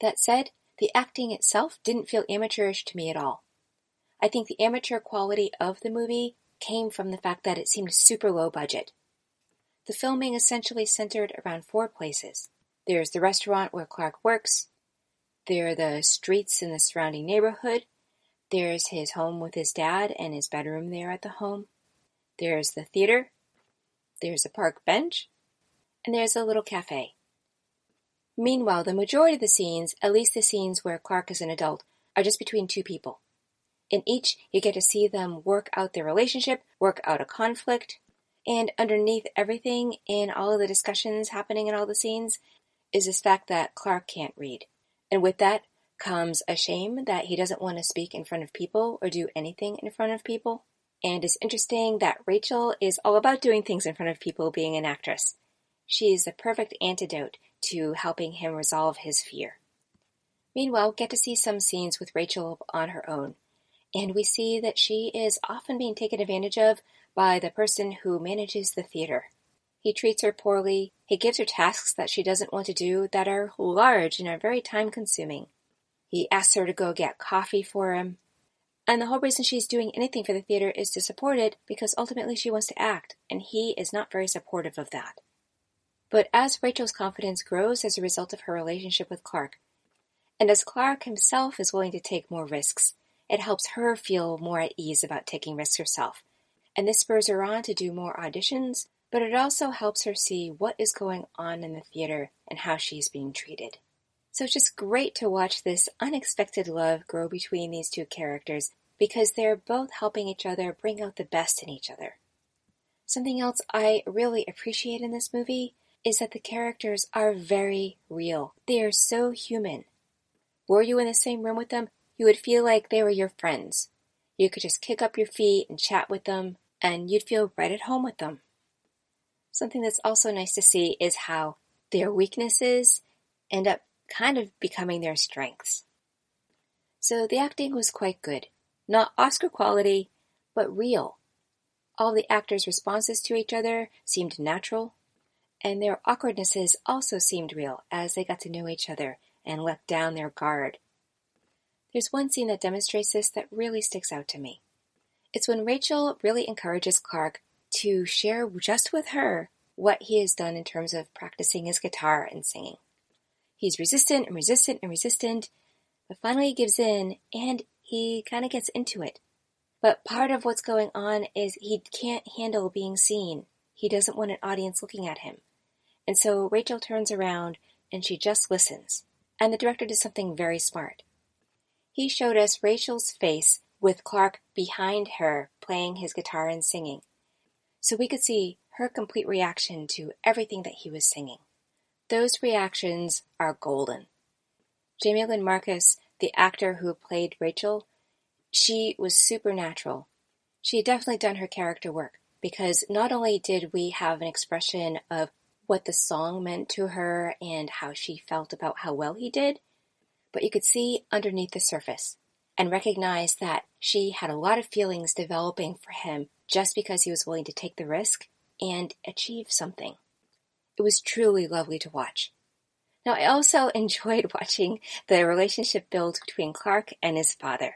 That said, the acting itself didn't feel amateurish to me at all. I think the amateur quality of the movie came from the fact that it seemed super low budget. The filming essentially centered around 4 places. There's the restaurant where Clark works, there are the streets in the surrounding neighborhood, there's his home with his dad and his bedroom there at the home, there's the theater, there's a park bench, and there's a little cafe. Meanwhile, the majority of the scenes, at least the scenes where Clark is an adult, are just between two people. In each, you get to see them work out their relationship, work out a conflict, and underneath everything in all of the discussions happening in all the scenes is this fact that Clark can't read. And with that comes a shame that he doesn't want to speak in front of people or do anything in front of people. And it's interesting that Rachel is all about doing things in front of people, being an actress. She is the perfect antidote to helping him resolve his fear. Meanwhile, we get to see some scenes with Rachel on her own, and we see that she is often being taken advantage of by the person who manages the theater. He treats her poorly, he gives her tasks that she doesn't want to do that are large and are very time-consuming. He asks her to go get coffee for him, and the whole reason she's doing anything for the theater is to support it because ultimately she wants to act, and he is not very supportive of that. But as Rachel's confidence grows as a result of her relationship with Clark, and as Clark himself is willing to take more risks, it helps her feel more at ease about taking risks herself. And this spurs her on to do more auditions, but it also helps her see what is going on in the theater and how she's being treated. So it's just great to watch this unexpected love grow between these two characters because they're both helping each other bring out the best in each other. Something else I really appreciate in this movie is that the characters are very real. They are so human. Were you in the same room with them, you would feel like they were your friends. You could just kick up your feet and chat with them, and you'd feel right at home with them. Something that's also nice to see is how their weaknesses end up kind of becoming their strengths. So the acting was quite good. Not Oscar quality, but real. All the actors' responses to each other seemed natural, and their awkwardnesses also seemed real as they got to know each other and let down their guard. There's one scene that demonstrates this that really sticks out to me. It's when Rachel really encourages Clark to share just with her what he has done in terms of practicing his guitar and singing. He's resistant and resistant and resistant, but finally he gives in and he kind of gets into it. But part of what's going on is he can't handle being seen. He doesn't want an audience looking at him. And so Rachel turns around and she just listens. And the director did something very smart. He showed us Rachel's face with Clark behind her playing his guitar and singing. So we could see her complete reaction to everything that he was singing. Those reactions are golden. Jamie Lynn Marcus, the actor who played Rachel, she was supernatural. She had definitely done her character work because not only did we have an expression of what the song meant to her and how she felt about how well he did, but you could see underneath the surface and recognize that she had a lot of feelings developing for him just because he was willing to take the risk and achieve something. It was truly lovely to watch. Now, I also enjoyed watching the relationship build between Clark and his father.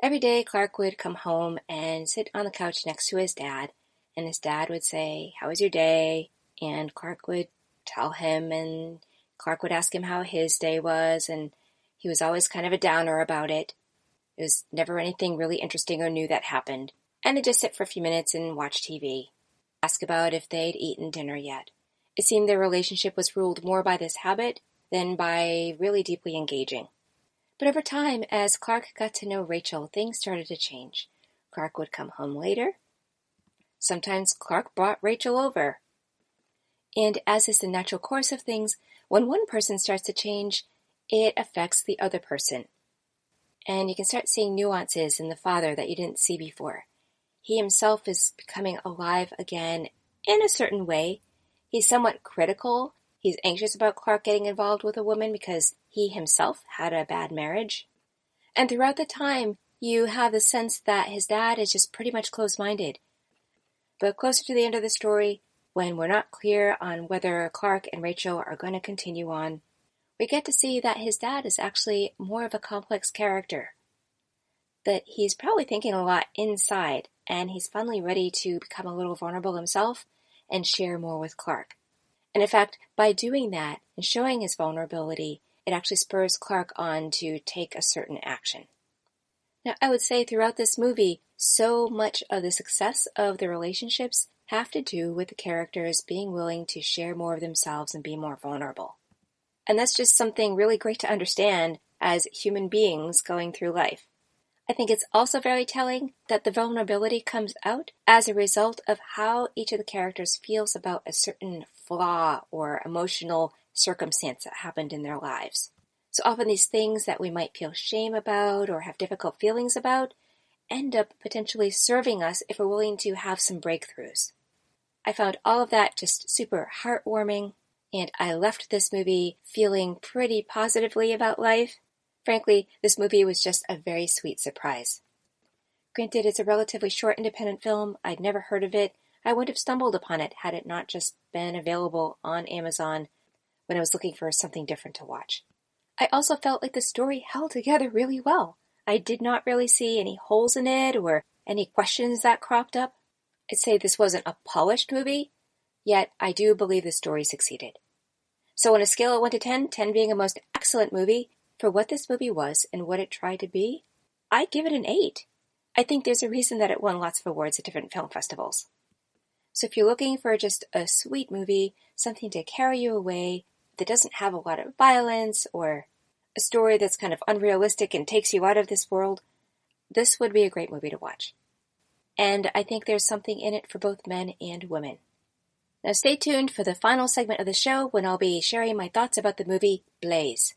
Every day, Clark would come home and sit on the couch next to his dad, and his dad would say, "How was your day?" And Clark would tell him, and Clark would ask him how his day was, and he was always kind of a downer about it. It was never anything really interesting or new that happened. And they'd just sit for a few minutes and watch TV, ask about if they'd eaten dinner yet. It seemed their relationship was ruled more by this habit than by really deeply engaging. But over time, as Clark got to know Rachel, things started to change. Clark would come home later. Sometimes Clark brought Rachel over. And as is the natural course of things, when one person starts to change, it affects the other person. And you can start seeing nuances in the father that you didn't see before. He himself is becoming alive again in a certain way. He's somewhat critical. He's anxious about Clark getting involved with a woman because he himself had a bad marriage. And throughout the time, you have the sense that his dad is just pretty much closed-minded. But closer to the end of the story, when we're not clear on whether Clark and Rachel are going to continue on, we get to see that his dad is actually more of a complex character. That he's probably thinking a lot inside, and he's finally ready to become a little vulnerable himself and share more with Clark. And in fact, by doing that and showing his vulnerability, it actually spurs Clark on to take a certain action. Now, I would say throughout this movie, so much of the success of the relationships have to do with the characters being willing to share more of themselves and be more vulnerable. And that's just something really great to understand as human beings going through life. I think it's also very telling that the vulnerability comes out as a result of how each of the characters feels about a certain flaw or emotional circumstance that happened in their lives. So often these things that we might feel shame about or have difficult feelings about end up potentially serving us if we're willing to have some breakthroughs. I found all of that just super heartwarming, and I left this movie feeling pretty positively about life. Frankly, this movie was just a very sweet surprise. Granted, it's a relatively short independent film. I'd never heard of it. I would have stumbled upon it had it not just been available on Amazon when I was looking for something different to watch. I also felt like the story held together really well. I did not really see any holes in it or any questions that cropped up. I'd say this wasn't a polished movie, yet I do believe the story succeeded. So on a scale of 1 to 10, 10 being a most excellent movie, for what this movie was and what it tried to be, I'd give it an 8. I think there's a reason that it won lots of awards at different film festivals. So if you're looking for just a sweet movie, something to carry you away, that doesn't have a lot of violence or a story that's kind of unrealistic and takes you out of this world, this would be a great movie to watch. And I think there's something in it for both men and women. Now stay tuned for the final segment of the show when I'll be sharing my thoughts about the movie Blaze.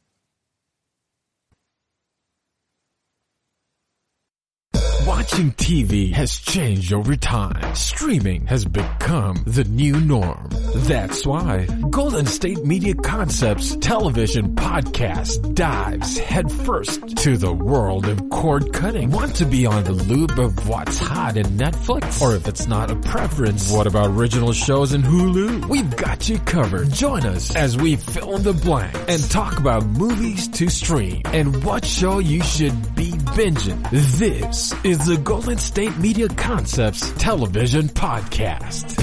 Watching TV has changed over time. Streaming has become the new norm. That's why Golden State Media Concepts television podcast dives headfirst to the world of cord cutting. Want to be on the loop of what's hot in Netflix? Or if it's not a preference, what about original shows in Hulu? We've got you covered. Join us as we fill in the blanks and talk about movies to stream and what show you should be binging. This is the Golden State Media Concepts television podcast.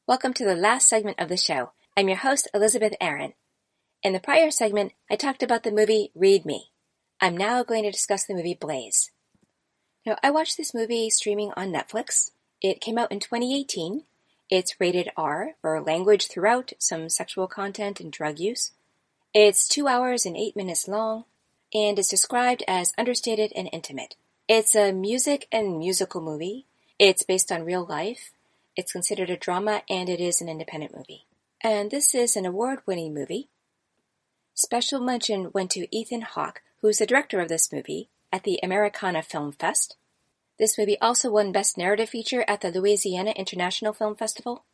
Welcome to the last segment of the show. I'm your host, Elizabeth Aaron. In the prior segment, I talked about the movie Read Me. I'm now going to discuss the movie Blaze. Now, I watched this movie streaming on Netflix. It came out in 2018. It's rated R for language throughout, some sexual content and drug use. It's 2 hours and 8 minutes long, and is described as understated and intimate. It's a music and musical movie. It's based on real life. It's considered a drama, and it is an independent movie. And this is an award-winning movie. Special mention went to Ethan Hawke, who's the director of this movie, at the Americana Film Fest. This movie also won Best Narrative Feature at the Louisiana International Film Festival.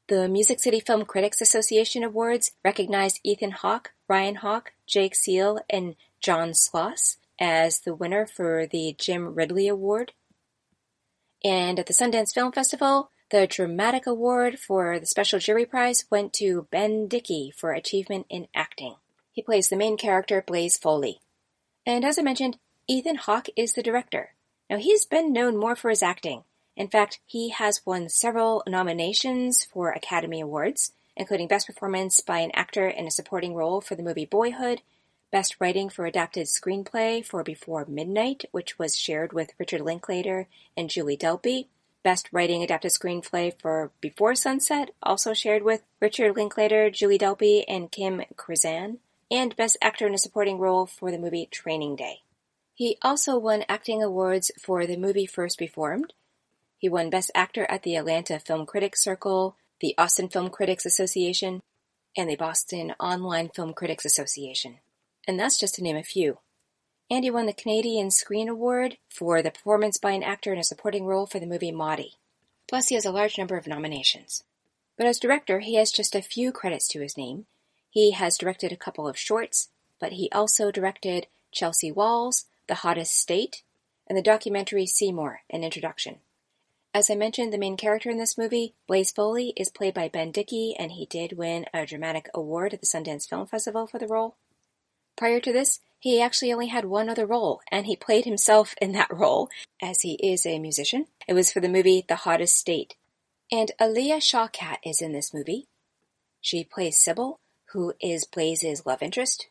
The Music City Film Critics Association Awards recognized Ethan Hawke, Ryan Hawke, Jake Seal, and John Sloss as the winner for the Jim Ridley Award. And at the Sundance Film Festival, the Dramatic Award for the Special Jury Prize went to Ben Dickey for achievement in acting. He plays the main character, Blaze Foley. And as I mentioned, Ethan Hawke is the director. Now, he's been known more for his acting. In fact, he has won several nominations for Academy Awards, including Best Performance by an Actor in a Supporting Role for the movie Boyhood, Best Writing for Adapted Screenplay for Before Midnight, which was shared with Richard Linklater and Julie Delpy, Best Writing Adapted Screenplay for Before Sunset, also shared with Richard Linklater, Julie Delpy, and Kim Krizan, and Best Actor in a Supporting Role for the movie Training Day. He also won acting awards for the movie First Reformed. He won Best Actor at the Atlanta Film Critics Circle, the Austin Film Critics Association, and the Boston Online Film Critics Association. And that's just to name a few. And he won the Canadian Screen Award for the performance by an actor in a supporting role for the movie Maudie. Plus, he has a large number of nominations. But as director, he has just a few credits to his name. He has directed a couple of shorts, but he also directed Chelsea Walls, The Hottest State, and the documentary Seymour, An Introduction. As I mentioned, the main character in this movie, Blaze Foley, is played by Ben Dickey, and he did win a dramatic award at the Sundance Film Festival for the role. Prior to this, he actually only had one other role, and he played himself in that role, as he is a musician. It was for the movie The Hottest State. And Aaliyah Shawkat is in this movie. She plays Sybil, who is Blaze's love interest.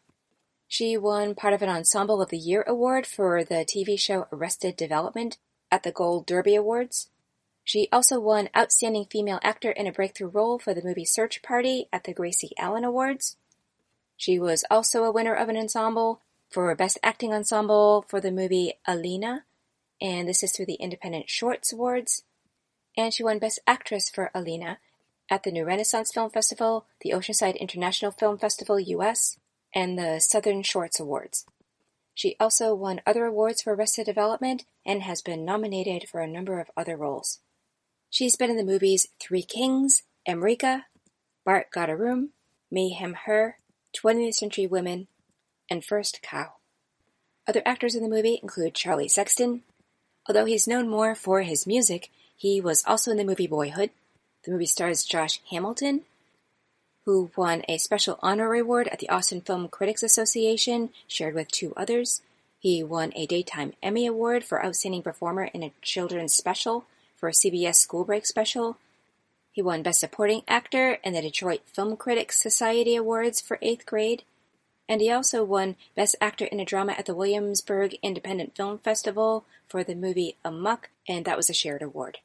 She won part of an Ensemble of the Year award for the TV show Arrested Development at the Gold Derby Awards. She also won Outstanding Female Actor in a Breakthrough Role for the movie Search Party at the Gracie Allen Awards. She was also a winner of an ensemble for Best Acting Ensemble for the movie Alina, and this is through the Independent Shorts Awards. And she won Best Actress for Alina at the New Renaissance Film Festival, the Oceanside International Film Festival US, and the Southern Shorts Awards. She also won other awards for Arrested Development and has been nominated for a number of other roles. She's been in the movies Three Kings, Emrika, Bart Got a Room, Me, Him, Her, 20th Century Women, and First Cow. Other actors in the movie include Charlie Sexton. Although he's known more for his music, he was also in the movie Boyhood. The movie stars Josh Hamilton, who won a special honorary award at the Austin Film Critics Association, shared with two others. He won a Daytime Emmy Award for Outstanding Performer in a Children's Special for a CBS School Break Special. He won Best Supporting Actor in the Detroit Film Critics Society Awards for 8th grade. And he also won Best Actor in a Drama at the Williamsburg Independent Film Festival for the movie Amok, and that was a shared award.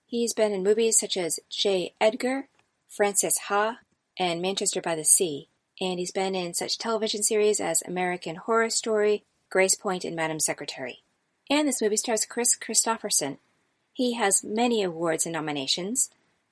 He's been in movies such as J. Edgar, Frances Ha, and Manchester by the Sea, and he's been in such television series as American Horror Story, Grace Point, and Madam Secretary. And this movie stars Chris Christopherson. He has many awards and nominations,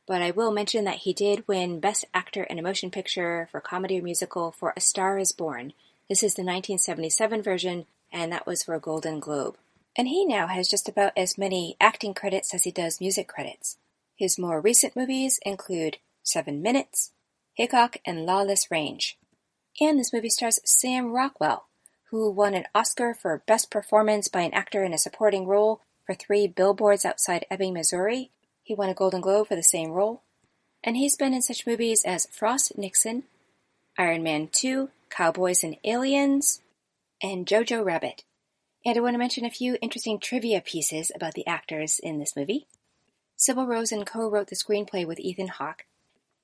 but I will mention that he did win Best Actor in a Motion Picture for Comedy or Musical for A Star is Born. This is the 1977 version, and that was for a Golden Globe. And he now has just about as many acting credits as he does music credits. His more recent movies include 7 Minutes, Hickok, and Lawless Range. And this movie stars Sam Rockwell, who won an Oscar for Best Performance by an Actor in a Supporting Role for 3 Billboards Outside Ebbing, Missouri. He won a Golden Globe for the same role. And he's been in such movies as Frost Nixon, Iron Man 2, Cowboys and Aliens, and Jojo Rabbit. And I want to mention a few interesting trivia pieces about the actors in this movie. Sybil Rosen co-wrote the screenplay with Ethan Hawke.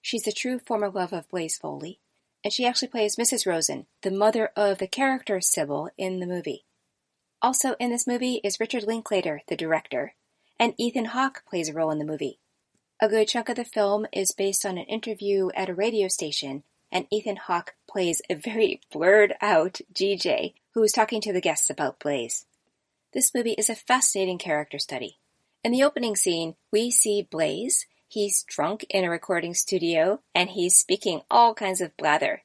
She's the true former love of Blaze Foley, and she actually plays Mrs. Rosen, the mother of the character Sybil in the movie. Also in this movie is Richard Linklater, the director, and Ethan Hawke plays a role in the movie. A good chunk of the film is based on an interview at a radio station, and Ethan Hawke plays a very blurred-out GJ who is talking to the guests about Blaze. This movie is a fascinating character study. In the opening scene, we see Blaze. He's drunk in a recording studio, and he's speaking all kinds of blather.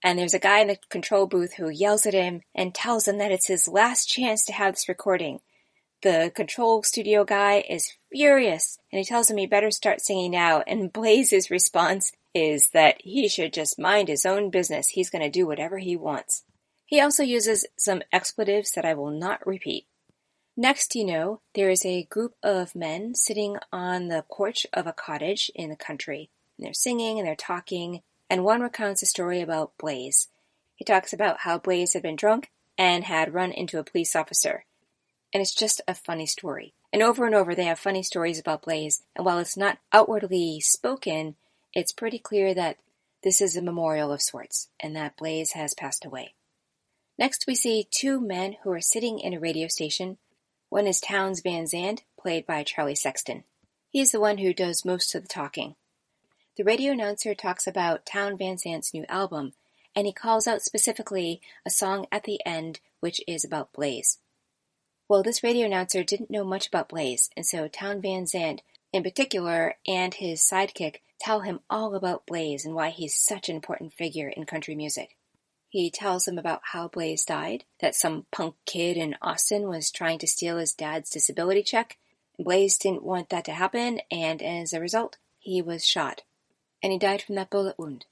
And there's a guy in the control booth who yells at him and tells him that it's his last chance to have this recording. The control studio guy is furious, and he tells him he better start singing now, and Blaze's response is that he should just mind his own business. He's going to do whatever he wants. He also uses some expletives that I will not repeat. Next, there is a group of men sitting on the porch of a cottage in the country, and they're singing and they're talking, and one recounts a story about Blaze. He talks about how Blaze had been drunk and had run into a police officer. And it's just a funny story. And over they have funny stories about Blaze, and while it's not outwardly spoken, it's pretty clear that this is a memorial of sorts, and that Blaze has passed away. Next, we see 2 men who are sitting in a radio station. One is Townes Van Zandt, played by Charlie Sexton. He's the one who does most of the talking. The radio announcer talks about Townes Van Zandt's new album, and he calls out specifically a song at the end which is about Blaze. Well, this radio announcer didn't know much about Blaze, and so Townes Van Zandt, in particular, and his sidekick tell him all about Blaze and why he's such an important figure in country music. He tells him about how Blaze died, that some punk kid in Austin was trying to steal his dad's disability check. Blaze didn't want that to happen, and as a result, he was shot. And he died from that bullet wound.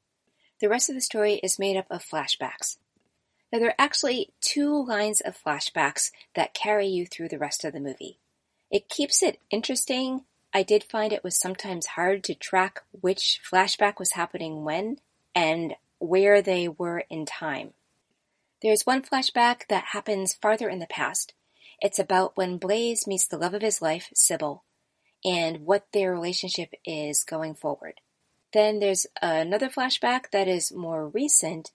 The rest of the story is made up of flashbacks. Now, there are actually 2 lines of flashbacks that carry you through the rest of the movie. It keeps it interesting, I did find it was sometimes hard to track which flashback was happening when and where they were in time. There's one flashback that happens farther in the past. It's about when Blaze meets the love of his life, Sybil, and what their relationship is going forward. Then there's another flashback that is more recent.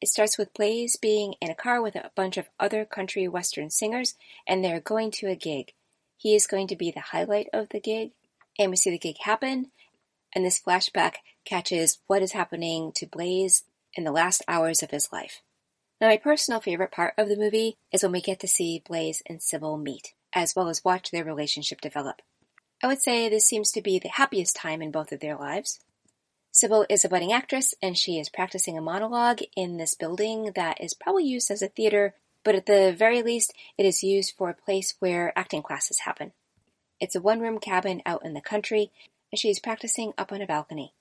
It starts with Blaze being in a car with a bunch of other country western singers, and they're going to a gig. He is going to be the highlight of the gig, and we see the gig happen, and this flashback catches what is happening to Blaze in the last hours of his life. Now, my personal favorite part of the movie is when we get to see Blaze and Sybil meet, as well as watch their relationship develop. I would say this seems to be the happiest time in both of their lives. Sybil is a budding actress, and she is practicing a monologue in this building that is probably used as a theater, but at the very least, it is used for a place where acting classes happen. It's a one-room cabin out in the country, and she is practicing up on a balcony.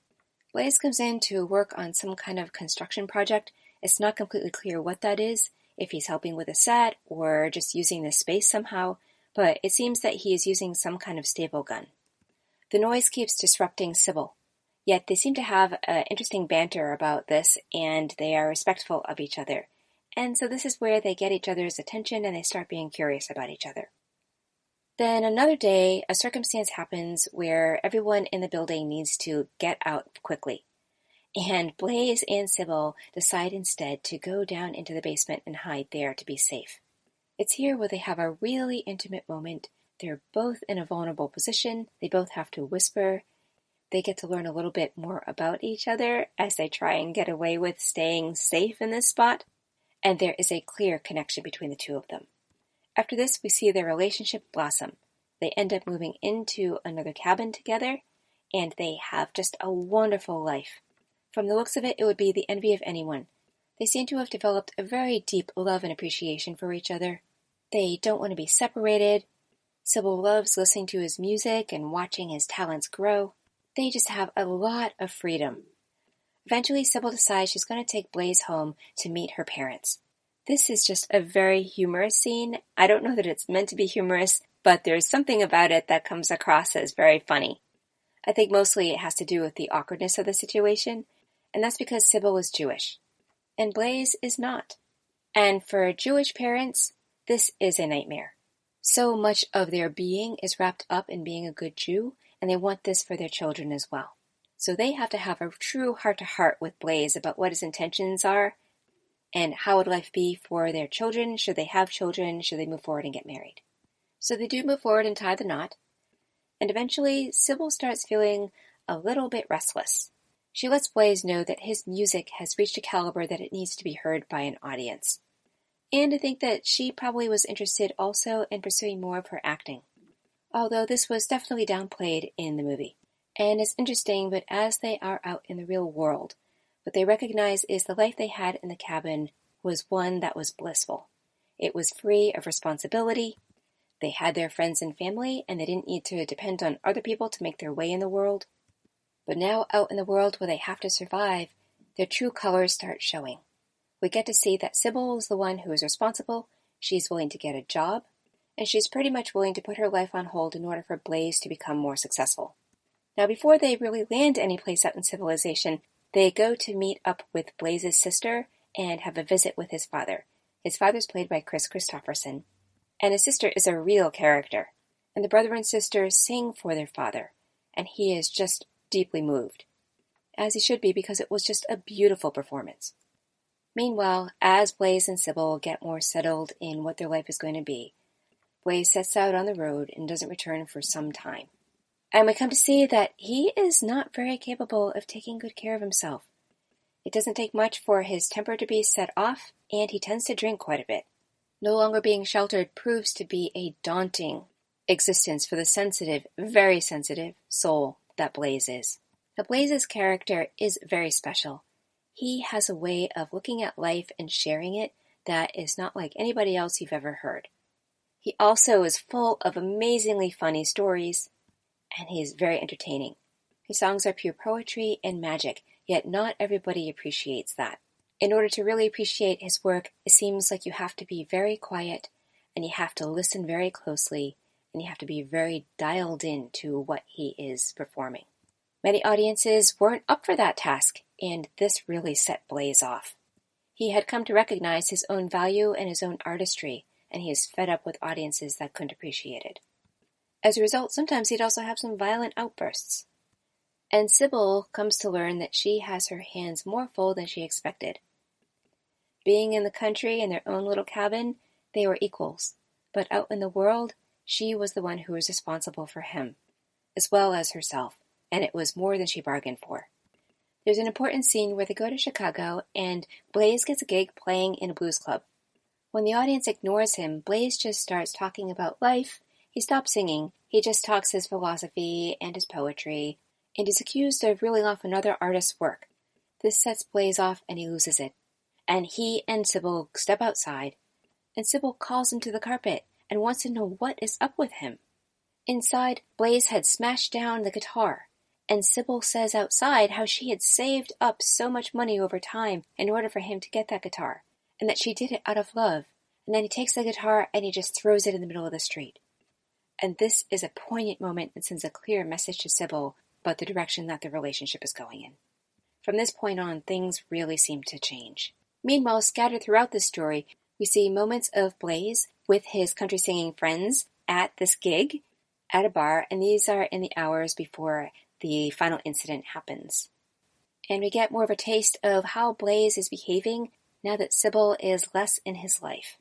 Blaze comes in to work on some kind of construction project. It's not completely clear what that is, if he's helping with a set or just using the space somehow, but it seems that he is using some kind of staple gun. The noise keeps disrupting Sybil, yet they seem to have interesting banter about this, and they are respectful of each other. And so this is where they get each other's attention and they start being curious about each other. Then another day, a circumstance happens where everyone in the building needs to get out quickly. And Blaze and Sybil decide instead to go down into the basement and hide there to be safe. It's here where they have a really intimate moment. They're both in a vulnerable position. They both have to whisper. They get to learn a little bit more about each other as they try and get away with staying safe in this spot. And there is a clear connection between the two of them. After this, we see their relationship blossom. They end up moving into another cabin together, and they have just a wonderful life. From the looks of it, it would be the envy of anyone. They seem to have developed a very deep love and appreciation for each other. They don't want to be separated. Sybil loves listening to his music and watching his talents grow. They just have a lot of freedom. Eventually, Sybil decides she's going to take Blaze home to meet her parents. This is just a very humorous scene. I don't know that it's meant to be humorous, but there's something about it that comes across as very funny. I think mostly it has to do with the awkwardness of the situation, and that's because Sybil is Jewish, and Blaze is not. And for Jewish parents, this is a nightmare. So much of their being is wrapped up in being a good Jew, and they want this for their children as well. So they have to have a true heart-to-heart with Blaze about what his intentions are, and how would life be for their children? Should they have children? Should they move forward and get married? So they do move forward and tie the knot, and eventually Sybil starts feeling a little bit restless. She lets Blaze know that his music has reached a caliber that it needs to be heard by an audience. And I think that she probably was interested also in pursuing more of her acting, although this was definitely downplayed in the movie. And it's interesting, but as they are out in the real world, what they recognize is the life they had in the cabin was one that was blissful. It was free of responsibility. They had their friends and family, and they didn't need to depend on other people to make their way in the world. But now out in the world where they have to survive, their true colors start showing. We get to see that Sybil is the one who is responsible. She's willing to get a job, and she's pretty much willing to put her life on hold in order for Blaze to become more successful. Now, before they really land any place out in civilization, they go to meet up with Blaze's sister and have a visit with his father. His father's played by Chris Christopherson, and his sister is a real character. And the brother and sister sing for their father, and he is just deeply moved, as he should be, because it was just a beautiful performance. Meanwhile, as Blaze and Sybil get more settled in what their life is going to be, Blaze sets out on the road and doesn't return for some time. And we come to see that he is not very capable of taking good care of himself. It doesn't take much for his temper to be set off, and he tends to drink quite a bit. No longer being sheltered proves to be a daunting existence for the sensitive, very sensitive soul that Blaze is. Now, Blaze's character is very special. He has a way of looking at life and sharing it that is not like anybody else you've ever heard. He also is full of amazingly funny stories, and he is very entertaining. His songs are pure poetry and magic, yet not everybody appreciates that. In order to really appreciate his work, it seems like you have to be very quiet, and you have to listen very closely, and you have to be very dialed in to what he is performing. Many audiences weren't up for that task, and this really set Blaze off. He had come to recognize his own value and his own artistry, and he is fed up with audiences that couldn't appreciate it. As a result, sometimes he'd also have some violent outbursts. And Sybil comes to learn that she has her hands more full than she expected. Being in the country in their own little cabin, they were equals, but out in the world, she was the one who was responsible for him, as well as herself, and it was more than she bargained for. There's an important scene where they go to Chicago, and Blaze gets a gig playing in a blues club. When the audience ignores him, Blaze just starts talking about life. He stops singing. He just talks his philosophy and his poetry, and is accused of reeling off another artist's work. This sets Blaze off, and he loses it. And he and Sybil step outside, and Sybil calls him to the carpet and wants to know what is up with him. Inside, Blaze had smashed down the guitar, and Sybil says outside how she had saved up so much money over time in order for him to get that guitar, and that she did it out of love. And then he takes the guitar and he just throws it in the middle of the street. And this is a poignant moment that sends a clear message to Sybil about the direction that the relationship is going in. From this point on, things really seem to change. Meanwhile, scattered throughout this story, we see moments of Blaze with his country singing friends at this gig, at a bar, and these are in the hours before the final incident happens. And we get more of a taste of how Blaze is behaving now that Sybil is less in his life.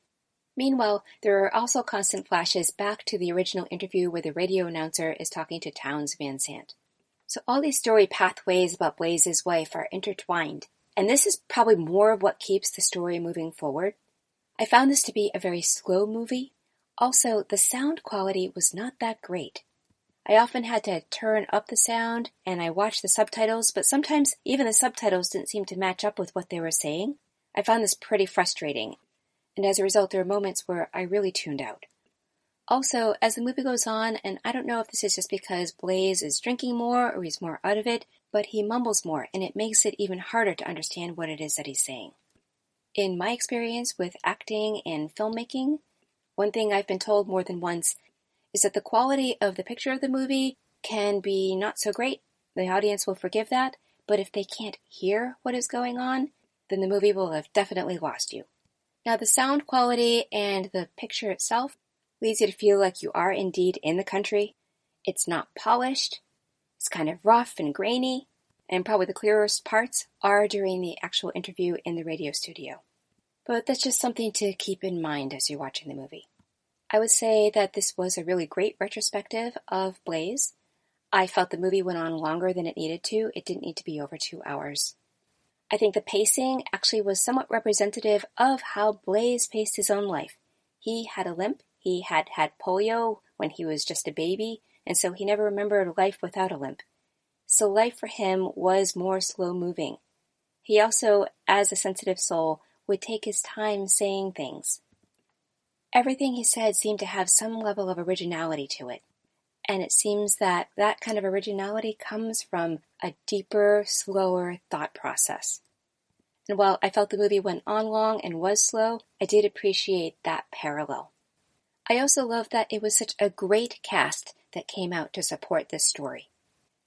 Meanwhile, there are also constant flashes back to the original interview where the radio announcer is talking to Townes Van Sant. So all these story pathways about Blaze's wife are intertwined, and this is probably more of what keeps the story moving forward. I found this to be a very slow movie. Also, the sound quality was not that great. I often had to turn up the sound, and I watched the subtitles, but sometimes even the subtitles didn't seem to match up with what they were saying. I found this pretty frustrating, and as a result, there are moments where I really tuned out. Also, as the movie goes on, and I don't know if this is just because Blaze is drinking more or he's more out of it, but he mumbles more, and it makes it even harder to understand what it is that he's saying. In my experience with acting and filmmaking, one thing I've been told more than once is that the quality of the picture of the movie can be not so great. The audience will forgive that, but if they can't hear what is going on, then the movie will have definitely lost you. Now, the sound quality and the picture itself leads you to feel like you are indeed in the country. It's not polished. It's kind of rough and grainy, and probably the clearest parts are during the actual interview in the radio studio. But that's just something to keep in mind as you're watching the movie. I would say that this was a really great retrospective of Blaze. I felt the movie went on longer than it needed to. It didn't need to be over 2 hours. I think the pacing actually was somewhat representative of how Blaze paced his own life. He had a limp. He had had polio when he was just a baby, and so he never remembered life without a limp. So life for him was more slow-moving. He also, as a sensitive soul, would take his time saying things. Everything he said seemed to have some level of originality to it, and it seems that that kind of originality comes from a deeper, slower thought process. And while I felt the movie went on long and was slow, I did appreciate that parallel. I also love that it was such a great cast that came out to support this story.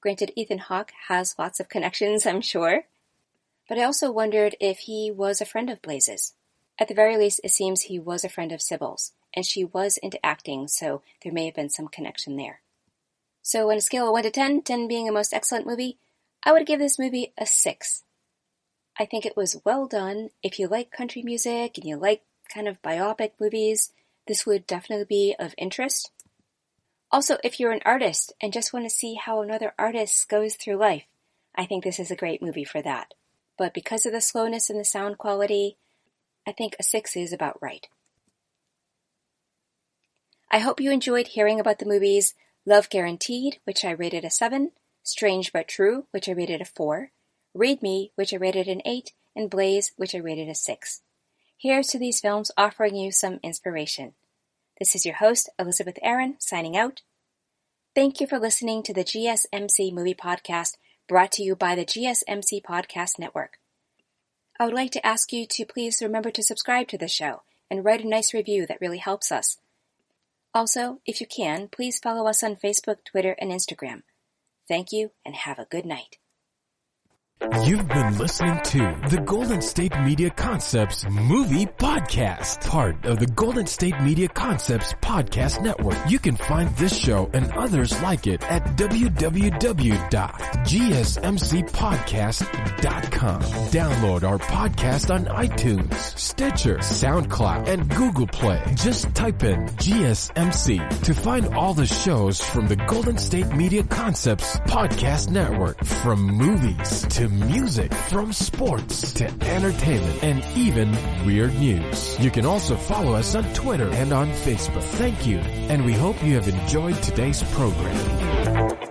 Granted, Ethan Hawke has lots of connections, I'm sure, but I also wondered if he was a friend of Blaze's. At the very least, it seems he was a friend of Sybil's, and she was into acting, so there may have been some connection there. So on a scale of 1 to 10, 10 being a most excellent movie, I would give this movie a 6. I think it was well done. If you like country music and you like kind of biopic movies, this would definitely be of interest. Also, if you're an artist and just want to see how another artist goes through life, I think this is a great movie for that. But because of the slowness and the sound quality, I think a 6 is about right. I hope you enjoyed hearing about the movies Love Guaranteed, which I rated a 7, Strange But True, which I rated a 4, Read Me, which I rated an 8, and Blaze, which I rated a 6. Here's to these films offering you some inspiration. This is your host, Elizabeth Aaron, signing out. Thank you for listening to the GSMC Movie Podcast, brought to you by the GSMC Podcast Network. I would like to ask you to please remember to subscribe to the show and write a nice review that really helps us. Also, if you can, please follow us on Facebook, Twitter, and Instagram. Thank you, and have a good night. You've been listening to the Golden State Media Concepts Movie Podcast, part of the Golden State Media Concepts Podcast Network. You can find this show and others like it at www.gsmcpodcast.com. Download our podcast on iTunes, Stitcher, SoundCloud, and Google Play. Just type in GSMC to find all the shows from the Golden State Media Concepts Podcast Network, from movies to music, from sports to entertainment, and even weird news. You can also follow us on Twitter and on Facebook. Thank you, and we hope you have enjoyed today's program.